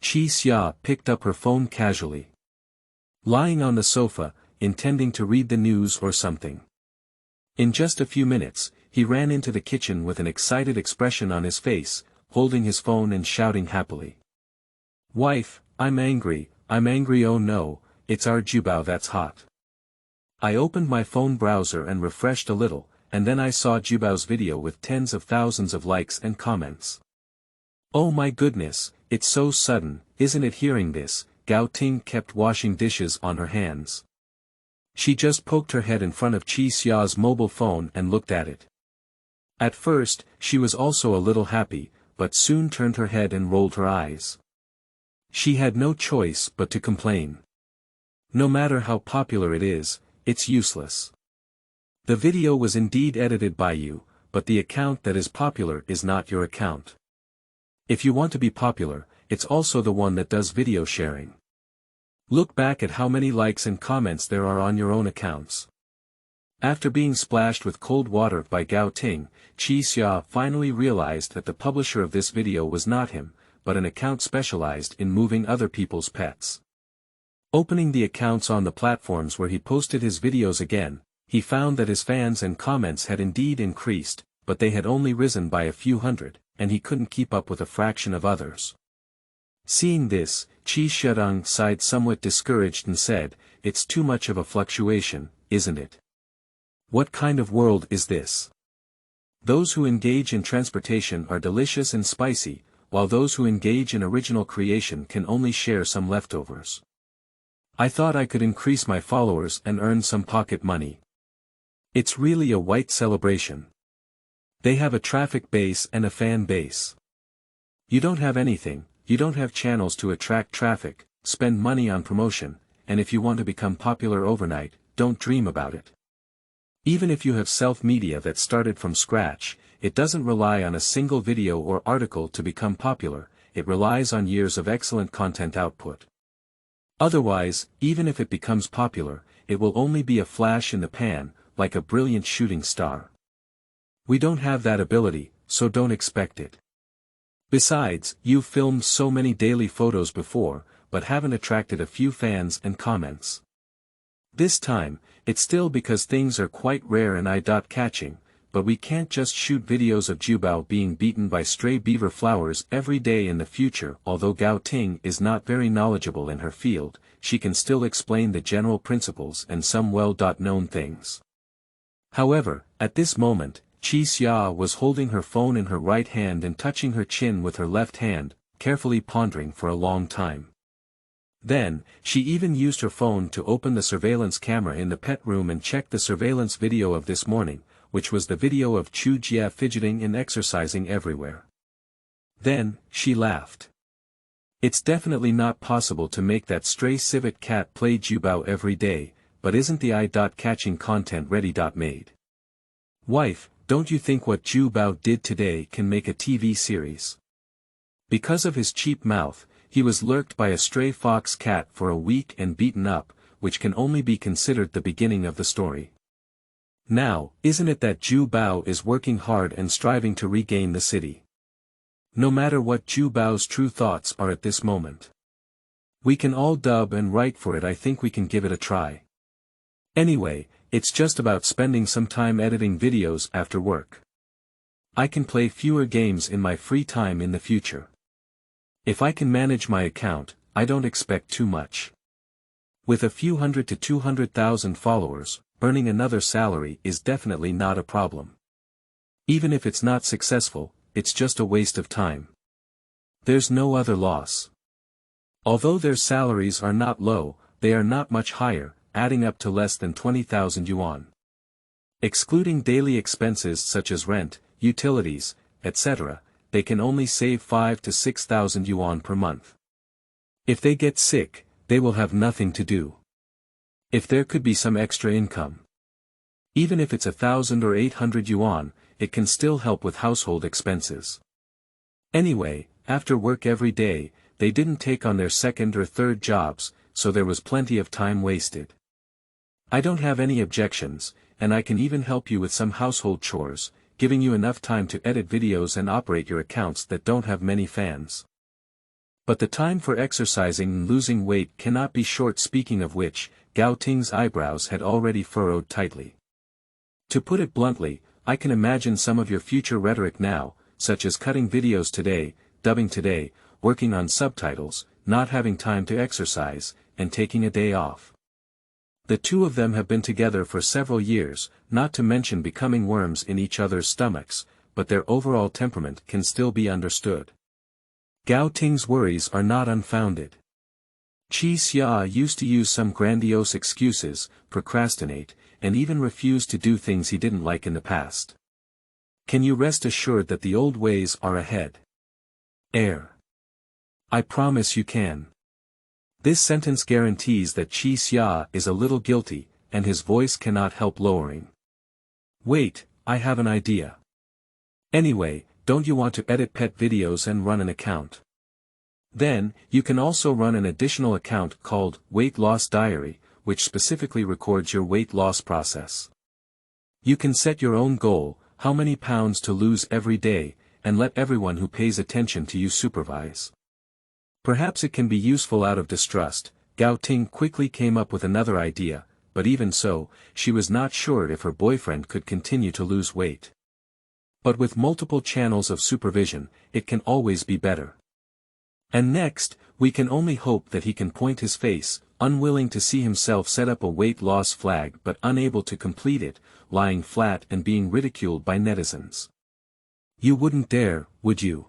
Chi Xia picked up her phone casually. Lying on the sofa, intending to read the news or something. In just a few minutes, he ran into the kitchen with an excited expression on his face, holding his phone and shouting happily. "Wife, I'm angry, oh no, it's our Jubao that's hot." I opened my phone browser and refreshed a little, and then I saw Jubao's video with tens of thousands of likes and comments. "Oh my goodness, it's so sudden, isn't it?" Hearing this, Gao Ting kept washing dishes on her hands. She just poked her head in front of Chi Xia's mobile phone and looked at it. At first, she was also a little happy, but soon turned her head and rolled her eyes. She had no choice but to complain. No matter how popular it is, it's useless. The video was indeed edited by you, but the account that is popular is not your account. If you want to be popular, it's also the one that does video sharing. Look back at how many likes and comments there are on your own accounts. After being splashed with cold water by Gao Ting, Chi Xia finally realized that the publisher of this video was not him, but an account specialized in moving other people's pets. Opening the accounts on the platforms where he posted his videos again, he found that his fans and comments had indeed increased, but they had only risen by a few hundred, and he couldn't keep up with a fraction of others. Seeing this, Chi Shedong sighed somewhat discouraged and said, "It's too much of a fluctuation, isn't it? What kind of world is this? Those who engage in transportation are delicious and spicy, while those who engage in original creation can only share some leftovers. I thought I could increase my followers and earn some pocket money. It's really a white celebration. They have a traffic base and a fan base. You don't have anything. You don't have channels to attract traffic, spend money on promotion, and if you want to become popular overnight, don't dream about it. Even if you have self-media that started from scratch, it doesn't rely on a single video or article to become popular, it relies on years of excellent content output. Otherwise, even if it becomes popular, it will only be a flash in the pan, like a brilliant shooting star. We don't have that ability, so don't expect it. Besides, you've filmed so many daily photos before, but haven't attracted a few fans and comments. This time, it's still because things are quite rare and eye-catching, but we can't just shoot videos of Jubao being beaten by stray beaver flowers every day in the future. Although Gao Ting is not very knowledgeable in her field, she can still explain the general principles and some well-known things. However, at this moment, Chi Xia was holding her phone in her right hand and touching her chin with her left hand, carefully pondering for a long time. Then, she even used her phone to open the surveillance camera in the pet room and check the surveillance video of this morning, which was the video of Chu Jia fidgeting and exercising everywhere. Then, she laughed. It's definitely not possible to make that stray civet cat play Jubao every day, but isn't the eye-catching content ready-made? Wife, don't you think what Jubao did today can make a TV series? Because of his cheap mouth, he was lurked by a stray fox cat for a week and beaten up, which can only be considered the beginning of the story. Now, isn't it that Jubao is working hard and striving to regain the city? No matter what Jubao's true thoughts are at this moment. We can all dub and write for it. I think we can give it a try. Anyway, it's just about spending some time editing videos after work. I can play fewer games in my free time in the future. If I can manage my account, I don't expect too much. With a few hundred to 200,000 followers, earning another salary is definitely not a problem. Even if it's not successful, it's just a waste of time. There's no other loss. Although their salaries are not low, they are not much higher, adding up to less than 20,000 yuan. Excluding daily expenses such as rent, utilities, etc., they can only save 5,000 to 6,000 yuan per month. If they get sick, they will have nothing to do. If there could be some extra income, even if it's 1,000 or 800 yuan, it can still help with household expenses. Anyway, after work every day, they didn't take on their second or third jobs, so there was plenty of time wasted. I don't have any objections, and I can even help you with some household chores, giving you enough time to edit videos and operate your accounts that don't have many fans. But the time for exercising and losing weight cannot be short. Speaking of which, Gao Ting's eyebrows had already furrowed tightly. To put it bluntly, I can imagine some of your future rhetoric now, such as cutting videos today, dubbing today, working on subtitles, not having time to exercise, and taking a day off. The two of them have been together for several years, not to mention becoming worms in each other's stomachs, but their overall temperament can still be understood. Gao Ting's worries are not unfounded. Qi Xia used to use some grandiose excuses, procrastinate, and even refuse to do things he didn't like in the past. Can you rest assured that the old ways are ahead? I promise you can. This sentence guarantees that Qi Xia is a little guilty, and his voice cannot help lowering. Wait, I have an idea. Anyway, don't you want to edit pet videos and run an account? Then, you can also run an additional account called Weight Loss Diary, which specifically records your weight loss process. You can set your own goal, how many pounds to lose every day, and let everyone who pays attention to you supervise. Perhaps it can be useful out of distrust. Gao Ting quickly came up with another idea, but even so, she was not sure if her boyfriend could continue to lose weight. But with multiple channels of supervision, it can always be better. And next, we can only hope that he can point his face, unwilling to see himself set up a weight loss flag but unable to complete it, lying flat and being ridiculed by netizens. You wouldn't dare, would you?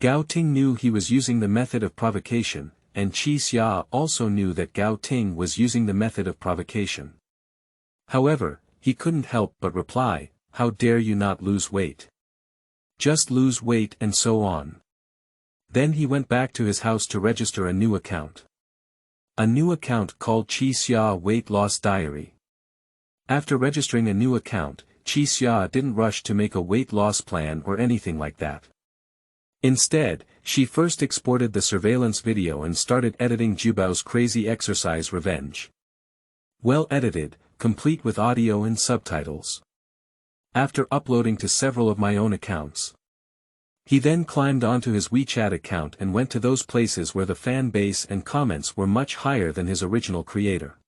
Gao Ting knew he was using the method of provocation, and Qi Xia also knew that Gao Ting was using the method of provocation. However, he couldn't help but reply, how dare you not lose weight? Just lose weight and so on. Then he went back to his house to register a new account. A new account called Qi Xia Weight Loss Diary. After registering a new account, Qi Xia didn't rush to make a weight loss plan or anything like that. Instead, she first exported the surveillance video and started editing Jubao's crazy exercise revenge. Well edited, complete with audio and subtitles. After uploading to several of my own accounts. He then climbed onto his WeChat account and went to those places where the fan base and comments were much higher than his original creator.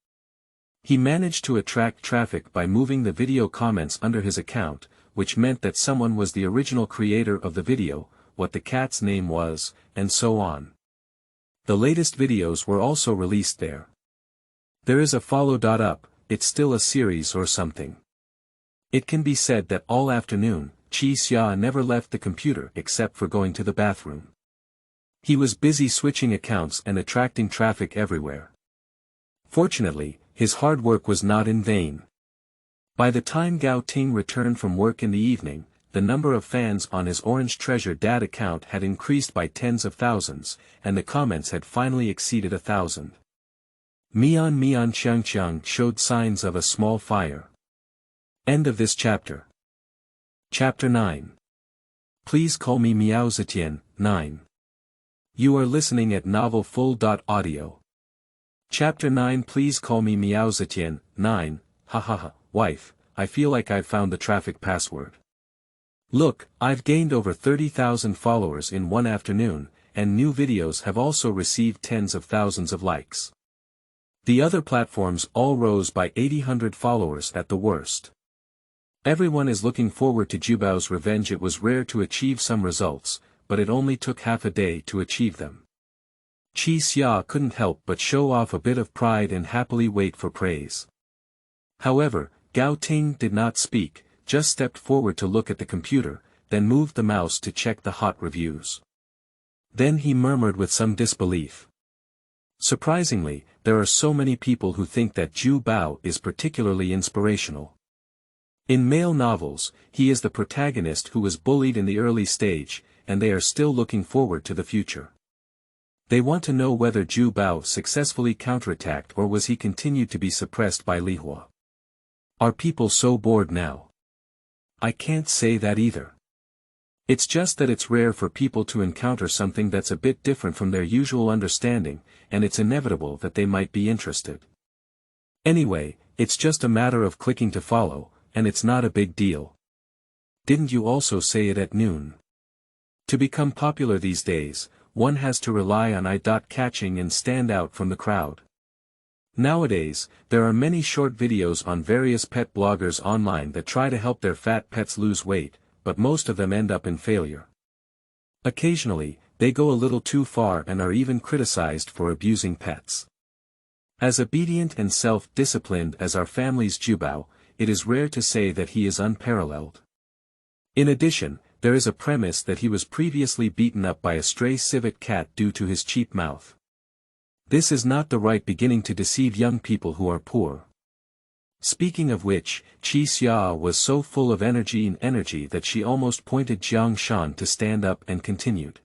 He managed to attract traffic by moving the video comments under his account, which meant that someone was the original creator of the video, what the cat's name was, and so on. The latest videos were also released there. There is a follow-up, it's still a series or something. It can be said that all afternoon, Qi Xia never left the computer except for going to the bathroom. He was busy switching accounts and attracting traffic everywhere. Fortunately, his hard work was not in vain. By the time Gao Ting returned from work in the evening, the number of fans on his Orange Treasure Dad account had increased by tens of thousands, and the comments had finally exceeded 1,000. Mian Qiangqiang showed signs of a small fire. End of this chapter. Chapter 9. Please call me Meow Zetian, 9. You are listening at novelfull.audio. Chapter 9. Please call me Meow Zetian, 9, hahaha, wife, I feel like I've found the traffic password. Look, I've gained over 30,000 followers in one afternoon, and new videos have also received tens of thousands of likes. The other platforms all rose by 800 followers at the worst. Everyone is looking forward to Jubao's revenge. It was rare to achieve some results, but it only took half a day to achieve them. Qi Xia couldn't help but show off a bit of pride and happily wait for praise. However, Gao Ting did not speak, just stepped forward to look at the computer, then moved the mouse to check the hot reviews. Then he murmured with some disbelief. Surprisingly, there are so many people who think that Zhu Bao is particularly inspirational. In male novels, he is the protagonist who was bullied in the early stage, and they are still looking forward to the future. They want to know whether Zhu Bao successfully counterattacked or was he continued to be suppressed by Li Hua. Are people so bored now? I can't say that either. It's just that it's rare for people to encounter something that's a bit different from their usual understanding, and it's inevitable that they might be interested. Anyway, it's just a matter of clicking to follow, and it's not a big deal. Didn't you also say it at noon? To become popular these days, one has to rely on eye-catching and stand out from the crowd. Nowadays, there are many short videos on various pet bloggers online that try to help their fat pets lose weight, but most of them end up in failure. Occasionally, they go a little too far and are even criticized for abusing pets. As obedient and self-disciplined as our family's Jubao, it is rare to say that he is unparalleled. In addition, there is a premise that he was previously beaten up by a stray civet cat due to his cheap mouth. This is not the right beginning to deceive young people who are poor. Speaking of which, Qi Xia was so full of energy that she almost pointed Jiang Shan to stand up and continued.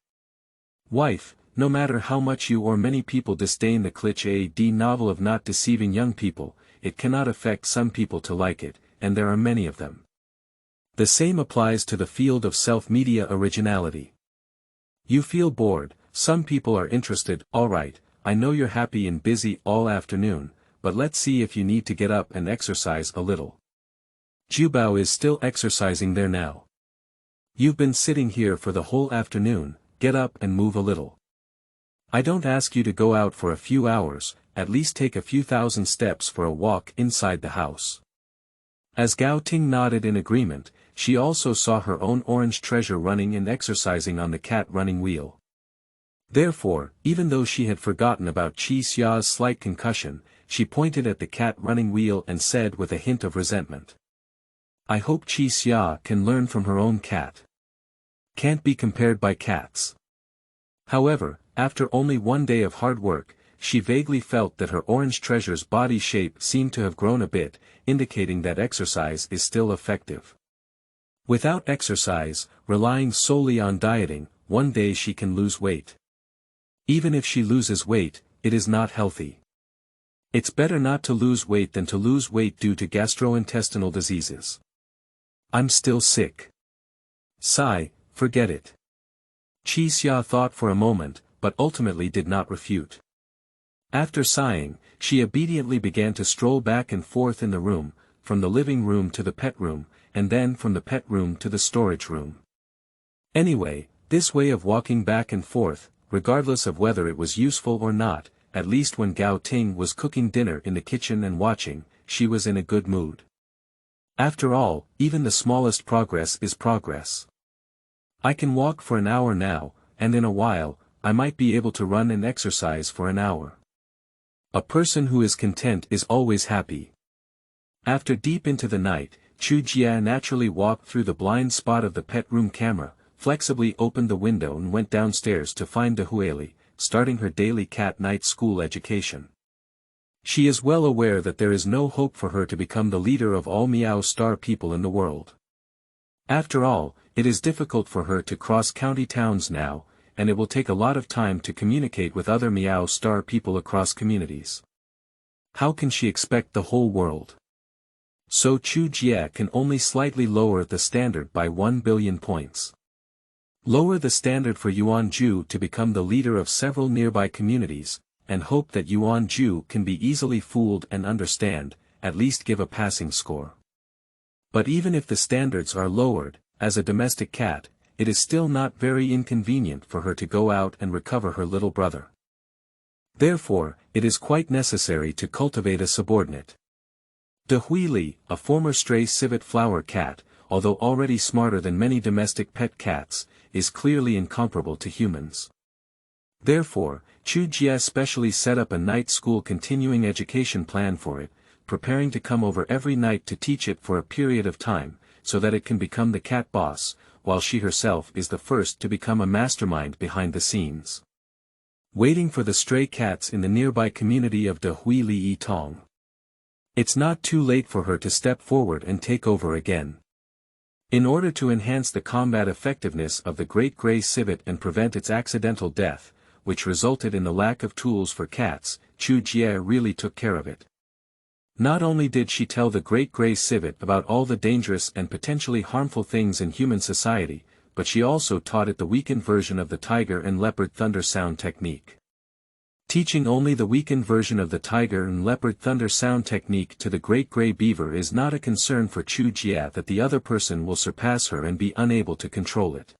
Wife, no matter how much you or many people disdain the cliché novel of not deceiving young people, it cannot affect some people to like it, and there are many of them. The same applies to the field of self-media originality. You feel bored, some people are interested, alright, I know you're happy and busy all afternoon, but let's see if you need to get up and exercise a little. Jubao is still exercising there now. You've been sitting here for the whole afternoon, get up and move a little. I don't ask you to go out for a few hours, at least take a few thousand steps for a walk inside the house. As Gao Ting nodded in agreement, she also saw her own orange treasure running and exercising on the cat running wheel. Therefore, even though she had forgotten about Qi Xia's slight concussion, she pointed at the cat running wheel and said with a hint of resentment. I hope Qi Xia can learn from her own cat. Can't be compared by cats. However, after only one day of hard work, she vaguely felt that her orange treasure's body shape seemed to have grown a bit, indicating that exercise is still effective. Without exercise, relying solely on dieting, one day she can lose weight. Even if she loses weight, it is not healthy. It's better not to lose weight than to lose weight due to gastrointestinal diseases. I'm still sick. Sigh, forget it. Qi Xia thought for a moment, but ultimately did not refute. After sighing, she obediently began to stroll back and forth in the room, from the living room to the pet room, and then from the pet room to the storage room. Anyway, this way of walking back and forth, regardless of whether it was useful or not, at least when Gao Ting was cooking dinner in the kitchen and watching, she was in a good mood. After all, even the smallest progress is progress. I can walk for an hour now, and in a while, I might be able to run and exercise for an hour. A person who is content is always happy. After deep into the night, Chu Jia naturally walked through the blind spot of the pet room camera, flexibly opened the window and went downstairs to find De Huili, starting her daily cat night school education. She is well aware that there is no hope for her to become the leader of all Meow star people in the world. After all, it is difficult for her to cross county towns now, and it will take a lot of time to communicate with other Meow star people across communities. How can she expect the whole world? So Chu Jia can only slightly lower the standard by 1 billion points. Lower the standard for Yuan Ju to become the leader of several nearby communities, and hope that Yuan Ju can be easily fooled and understand, at least give a passing score. But even if the standards are lowered, as a domestic cat, it is still not very inconvenient for her to go out and recover her little brother. Therefore, it is quite necessary to cultivate a subordinate. De Huili, a former stray civet flower cat, although already smarter than many domestic pet cats, is clearly incomparable to humans. Therefore, Chu Jia specially set up a night school continuing education plan for it, preparing to come over every night to teach it for a period of time, so that it can become the cat boss, while she herself is the first to become a mastermind behind the scenes. Waiting for the stray cats in the nearby community of De Huili Tong. It's not too late for her to step forward and take over again. In order to enhance the combat effectiveness of the great gray civet and prevent its accidental death, which resulted in the lack of tools for cats, Chu Jia really took care of it. Not only did she tell the great gray civet about all the dangerous and potentially harmful things in human society, but she also taught it the weakened version of the tiger and leopard thunder sound technique. Teaching only the weakened version of the tiger and leopard thunder sound technique to the great gray beaver is not a concern for Chu Jia that the other person will surpass her and be unable to control it.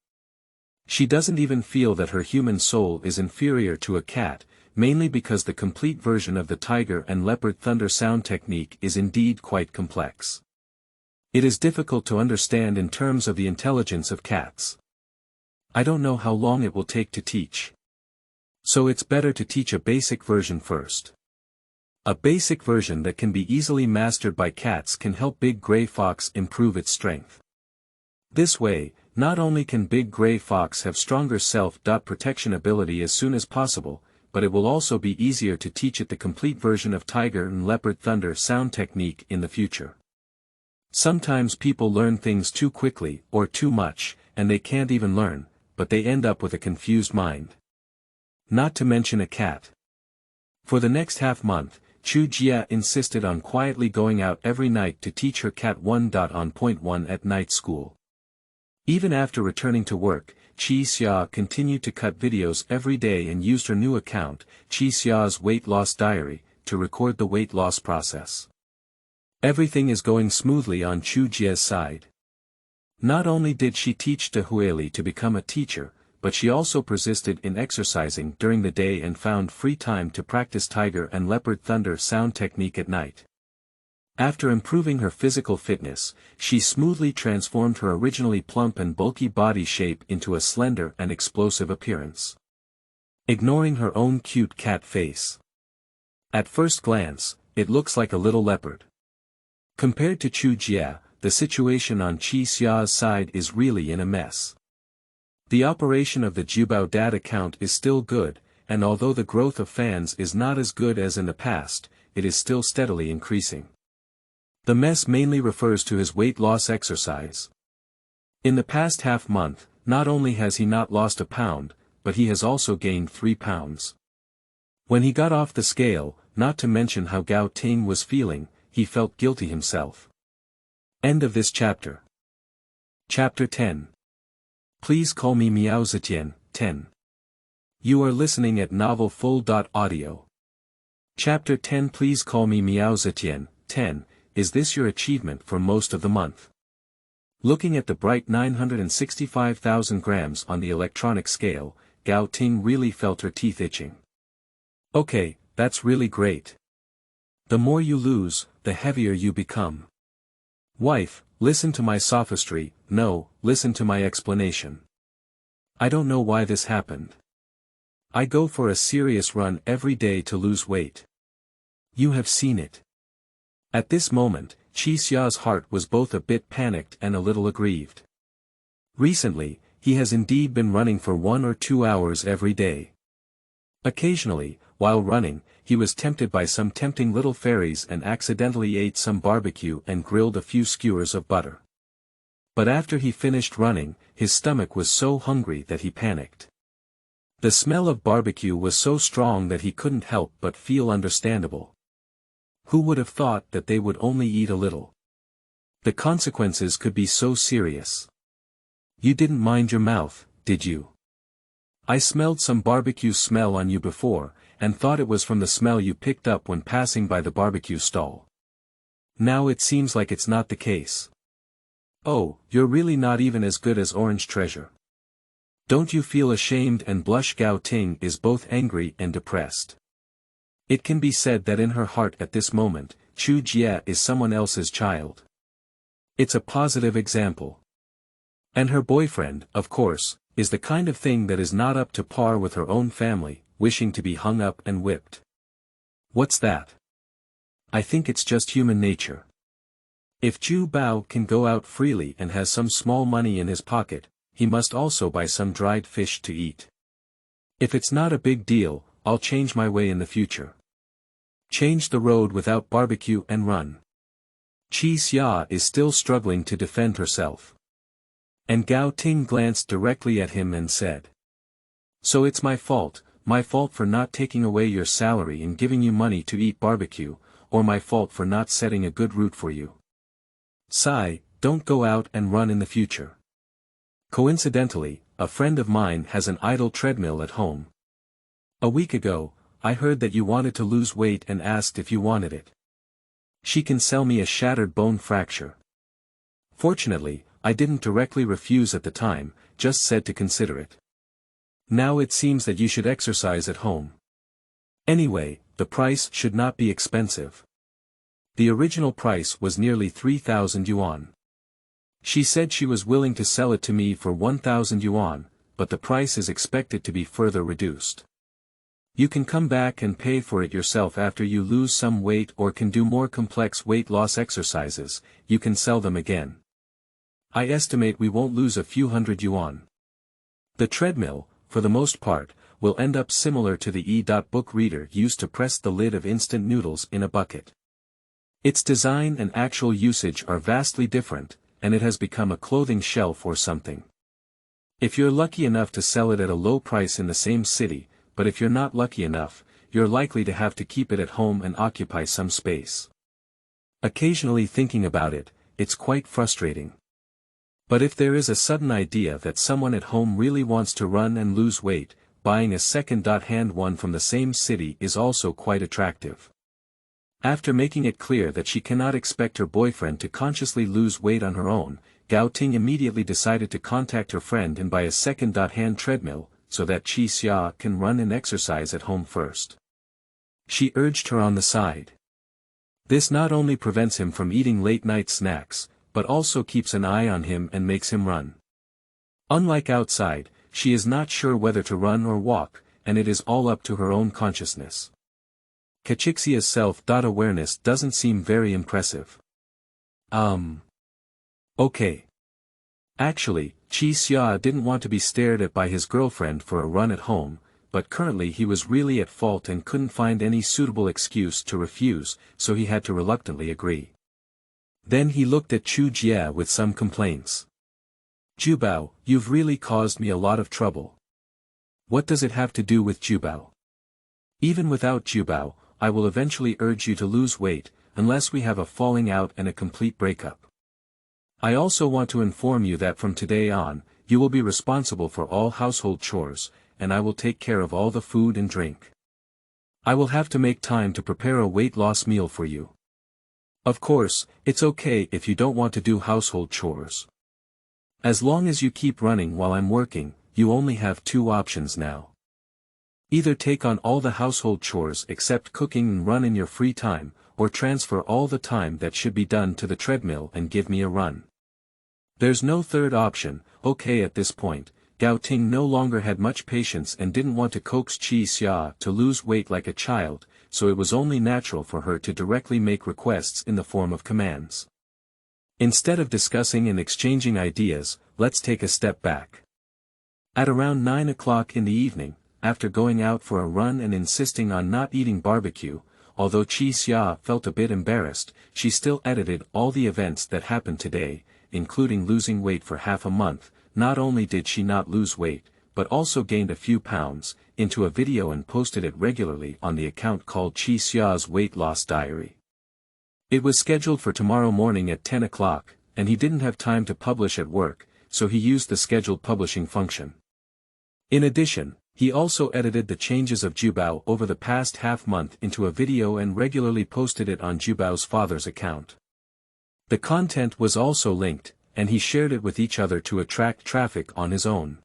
She doesn't even feel that her human soul is inferior to a cat, mainly because the complete version of the tiger and leopard thunder sound technique is indeed quite complex. It is difficult to understand in terms of the intelligence of cats. I don't know how long it will take to teach. So it's better to teach a basic version first. A basic version that can be easily mastered by cats can help Big Gray Fox improve its strength. This way, not only can Big Gray Fox have stronger self-protection ability as soon as possible, but it will also be easier to teach it the complete version of tiger and leopard thunder sound technique in the future. Sometimes people learn things too quickly or too much, and they can't even learn, but they end up with a confused mind. Not to mention a cat. For the next half-month, Chu Jia insisted on quietly going out every night to teach her cat 1.1 at night school. Even after returning to work, Chi Xia continued to cut videos every day and used her new account, Chi Xia's weight loss diary, to record the weight loss process. Everything is going smoothly on Chu Jia's side. Not only did she teach De Huili to become a teacher, but she also persisted in exercising during the day and found free time to practice tiger and leopard thunder sound technique at night. After improving her physical fitness, she smoothly transformed her originally plump and bulky body shape into a slender and explosive appearance. Ignoring her own cute cat face. At first glance, it looks like a little leopard. Compared to Chu Jia, the situation on Chi Xia's side is really in a mess. The operation of the Jubao Dad account is still good, and although the growth of fans is not as good as in the past, it is still steadily increasing. The mess mainly refers to his weight loss exercise. In the past half-month, not only has he not lost a pound, but he has also gained 3 pounds. When he got off the scale, not to mention how Gao Ting was feeling, he felt guilty himself. End of this chapter. Chapter 10. Please call me Meow Zetian, 10. You are listening at Novel Full.audio. Chapter 10. Please call me Meow Zetian, 10, is this your achievement for most of the month? Looking at the bright 965,000 grams on the electronic scale, Gao Ting really felt her teeth itching. Okay, that's really great. The more you lose, the heavier you become. Wife, listen to my sophistry, no, listen to my explanation. I don't know why this happened. I go for a serious run every day to lose weight. You have seen it. At this moment, Chi Xia's heart was both a bit panicked and a little aggrieved. Recently, he has indeed been running for 1 or 2 hours every day. Occasionally, while running, he was tempted by some tempting little fairies and accidentally ate some barbecue and grilled a few skewers of butter. But after he finished running, his stomach was so hungry that he panicked. The smell of barbecue was so strong that he couldn't help but feel understandable. Who would have thought that they would only eat a little? The consequences could be so serious. You didn't mind your mouth, did you? I smelled some barbecue smell on you before, and thought it was from the smell you picked up when passing by the barbecue stall. Now it seems like it's not the case. Oh, you're really not even as good as Orange Treasure. Don't you feel ashamed and blush? Gao Ting is both angry and depressed. It can be said that in her heart at this moment, Chu Jia is someone else's child. It's a positive example. And her boyfriend, of course, is the kind of thing that is not up to par with her own family, wishing to be hung up and whipped. What's that? I think it's just human nature. If Zhu Bao can go out freely and has some small money in his pocket, he must also buy some dried fish to eat. If it's not a big deal, I'll change my way in the future. Change the road without barbecue and run. Chi Xia is still struggling to defend herself. And Gao Ting glanced directly at him and said, so it's my fault for not taking away your salary and giving you money to eat barbecue, or my fault for not setting a good route for you. Sai, don't go out and run in the future. Coincidentally, a friend of mine has an idle treadmill at home. A week ago, I heard that you wanted to lose weight and asked if you wanted it. She can sell me a shattered bone fracture. Fortunately, I didn't directly refuse at the time, just said to consider it. Now it seems that you should exercise at home. Anyway, the price should not be expensive. The original price was nearly 3,000 yuan. She said she was willing to sell it to me for 1,000 yuan, but the price is expected to be further reduced. You can come back and pay for it yourself after you lose some weight or can do more complex weight loss exercises, you can sell them again. I estimate we won't lose a few hundred yuan. The treadmill, for the most part, will end up similar to the e-book reader used to press the lid of instant noodles in a bucket. Its design and actual usage are vastly different, and it has become a clothing shelf or something. If you're lucky enough to sell it at a low price in the same city, but if you're not lucky enough, you're likely to have to keep it at home and occupy some space. Occasionally thinking about it, it's quite frustrating. But if there is a sudden idea that someone at home really wants to run and lose weight, buying a second-hand one from the same city is also quite attractive. After making it clear that she cannot expect her boyfriend to consciously lose weight on her own, Gao Ting immediately decided to contact her friend and buy a second-hand treadmill, so that Qi Xia can run and exercise at home first. She urged her on the side. This not only prevents him from eating late-night snacks, but also keeps an eye on him and makes him run. Unlike outside, she is not sure whether to run or walk, and it is all up to her own consciousness. Kachixia's self-awareness doesn't seem very impressive. Okay. Actually, Qi Xia didn't want to be stared at by his girlfriend for a run at home, but currently he was really at fault and couldn't find any suitable excuse to refuse, so he had to reluctantly agree. Then he looked at Chu Jie with some complaints. Jubao, you've really caused me a lot of trouble. What does it have to do with Jubao? Even without Jubao, I will eventually urge you to lose weight, unless we have a falling out and a complete breakup. I also want to inform you that from today on, you will be responsible for all household chores, and I will take care of all the food and drink. I will have to make time to prepare a weight loss meal for you. Of course, it's okay if you don't want to do household chores. As long as you keep running while I'm working, you only have two options now. Either take on all the household chores except cooking and run in your free time, or transfer all the time that should be done to the treadmill and give me a run. There's no third option. Okay, at this point, Gao Ting no longer had much patience and didn't want to coax Qi Xia to lose weight like a child, so it was only natural for her to directly make requests in the form of commands. Instead of discussing and exchanging ideas, let's take a step back. At around 9 o'clock in the evening, after going out for a run and insisting on not eating barbecue, although Qi Xia felt a bit embarrassed, she still edited all the events that happened today, including losing weight for half a month. Not only did she not lose weight, but also gained a few pounds, into a video and posted it regularly on the account called Qi Xia's Weight Loss Diary. It was scheduled for tomorrow morning at 10 o'clock, and he didn't have time to publish at work, so he used the scheduled publishing function. In addition, he also edited the changes of Jubao over the past half-month into a video and regularly posted it on Jubao's father's account. The content was also linked, and he shared it with each other to attract traffic on his own.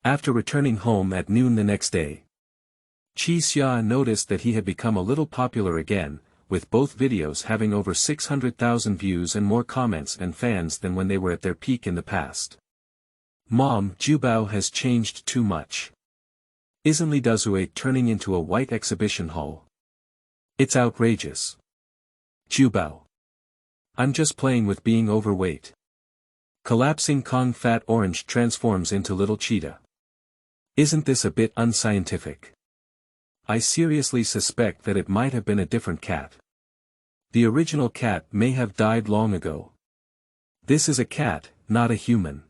After returning home at noon the next day, Qi Xia noticed that he had become a little popular again, with both videos having over 600,000 views and more comments and fans than when they were at their peak in the past. Mom, Jubao has changed too much. Isn't Li Dazue turning into a white exhibition hall? It's outrageous. Jubao. I'm just playing with being overweight. Collapsing Kong fat orange transforms into little cheetah. Isn't this a bit unscientific? I seriously suspect that it might have been a different cat. The original cat may have died long ago. This is a cat, not a human.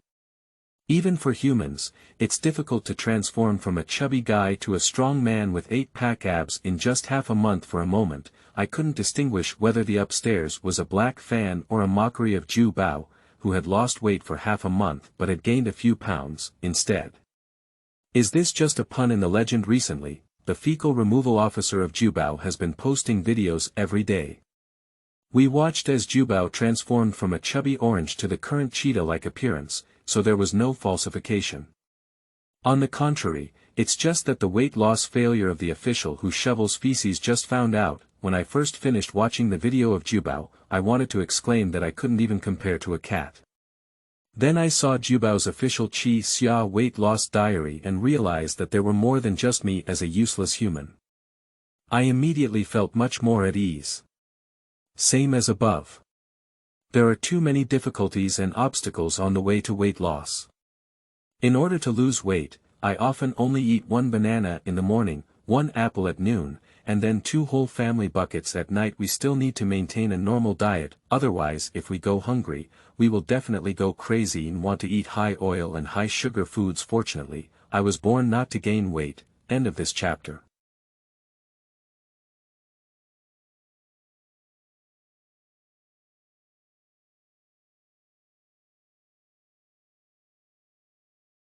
Even for humans, it's difficult to transform from a chubby guy to a strong man with 8-pack abs in just half a month. For a moment, I couldn't distinguish whether the upstairs was a black fan or a mockery of Ju Bao, who had lost weight for half a month but had gained a few pounds, instead. Is this just a pun in the legend? Recently, the fecal removal officer of Jubao has been posting videos every day. We watched as Jubao transformed from a chubby orange to the current cheetah-like appearance, so there was no falsification. On the contrary, it's just that the weight loss failure of the official who shovels feces just found out. When I first finished watching the video of Jubao, I wanted to exclaim that I couldn't even compare to a cat. Then I saw Jubao's official Chi Xia weight loss diary and realized that there were more than just me as a useless human. I immediately felt much more at ease. Same as above. There are too many difficulties and obstacles on the way to weight loss. In order to lose weight, I often only eat 1 banana in the morning, 1 apple at noon, and then 2 whole family buckets at night. We still need to maintain a normal diet, otherwise if we go hungry, we will definitely go crazy and want to eat high oil and high sugar foods. Fortunately, I was born not to gain weight. End of this chapter.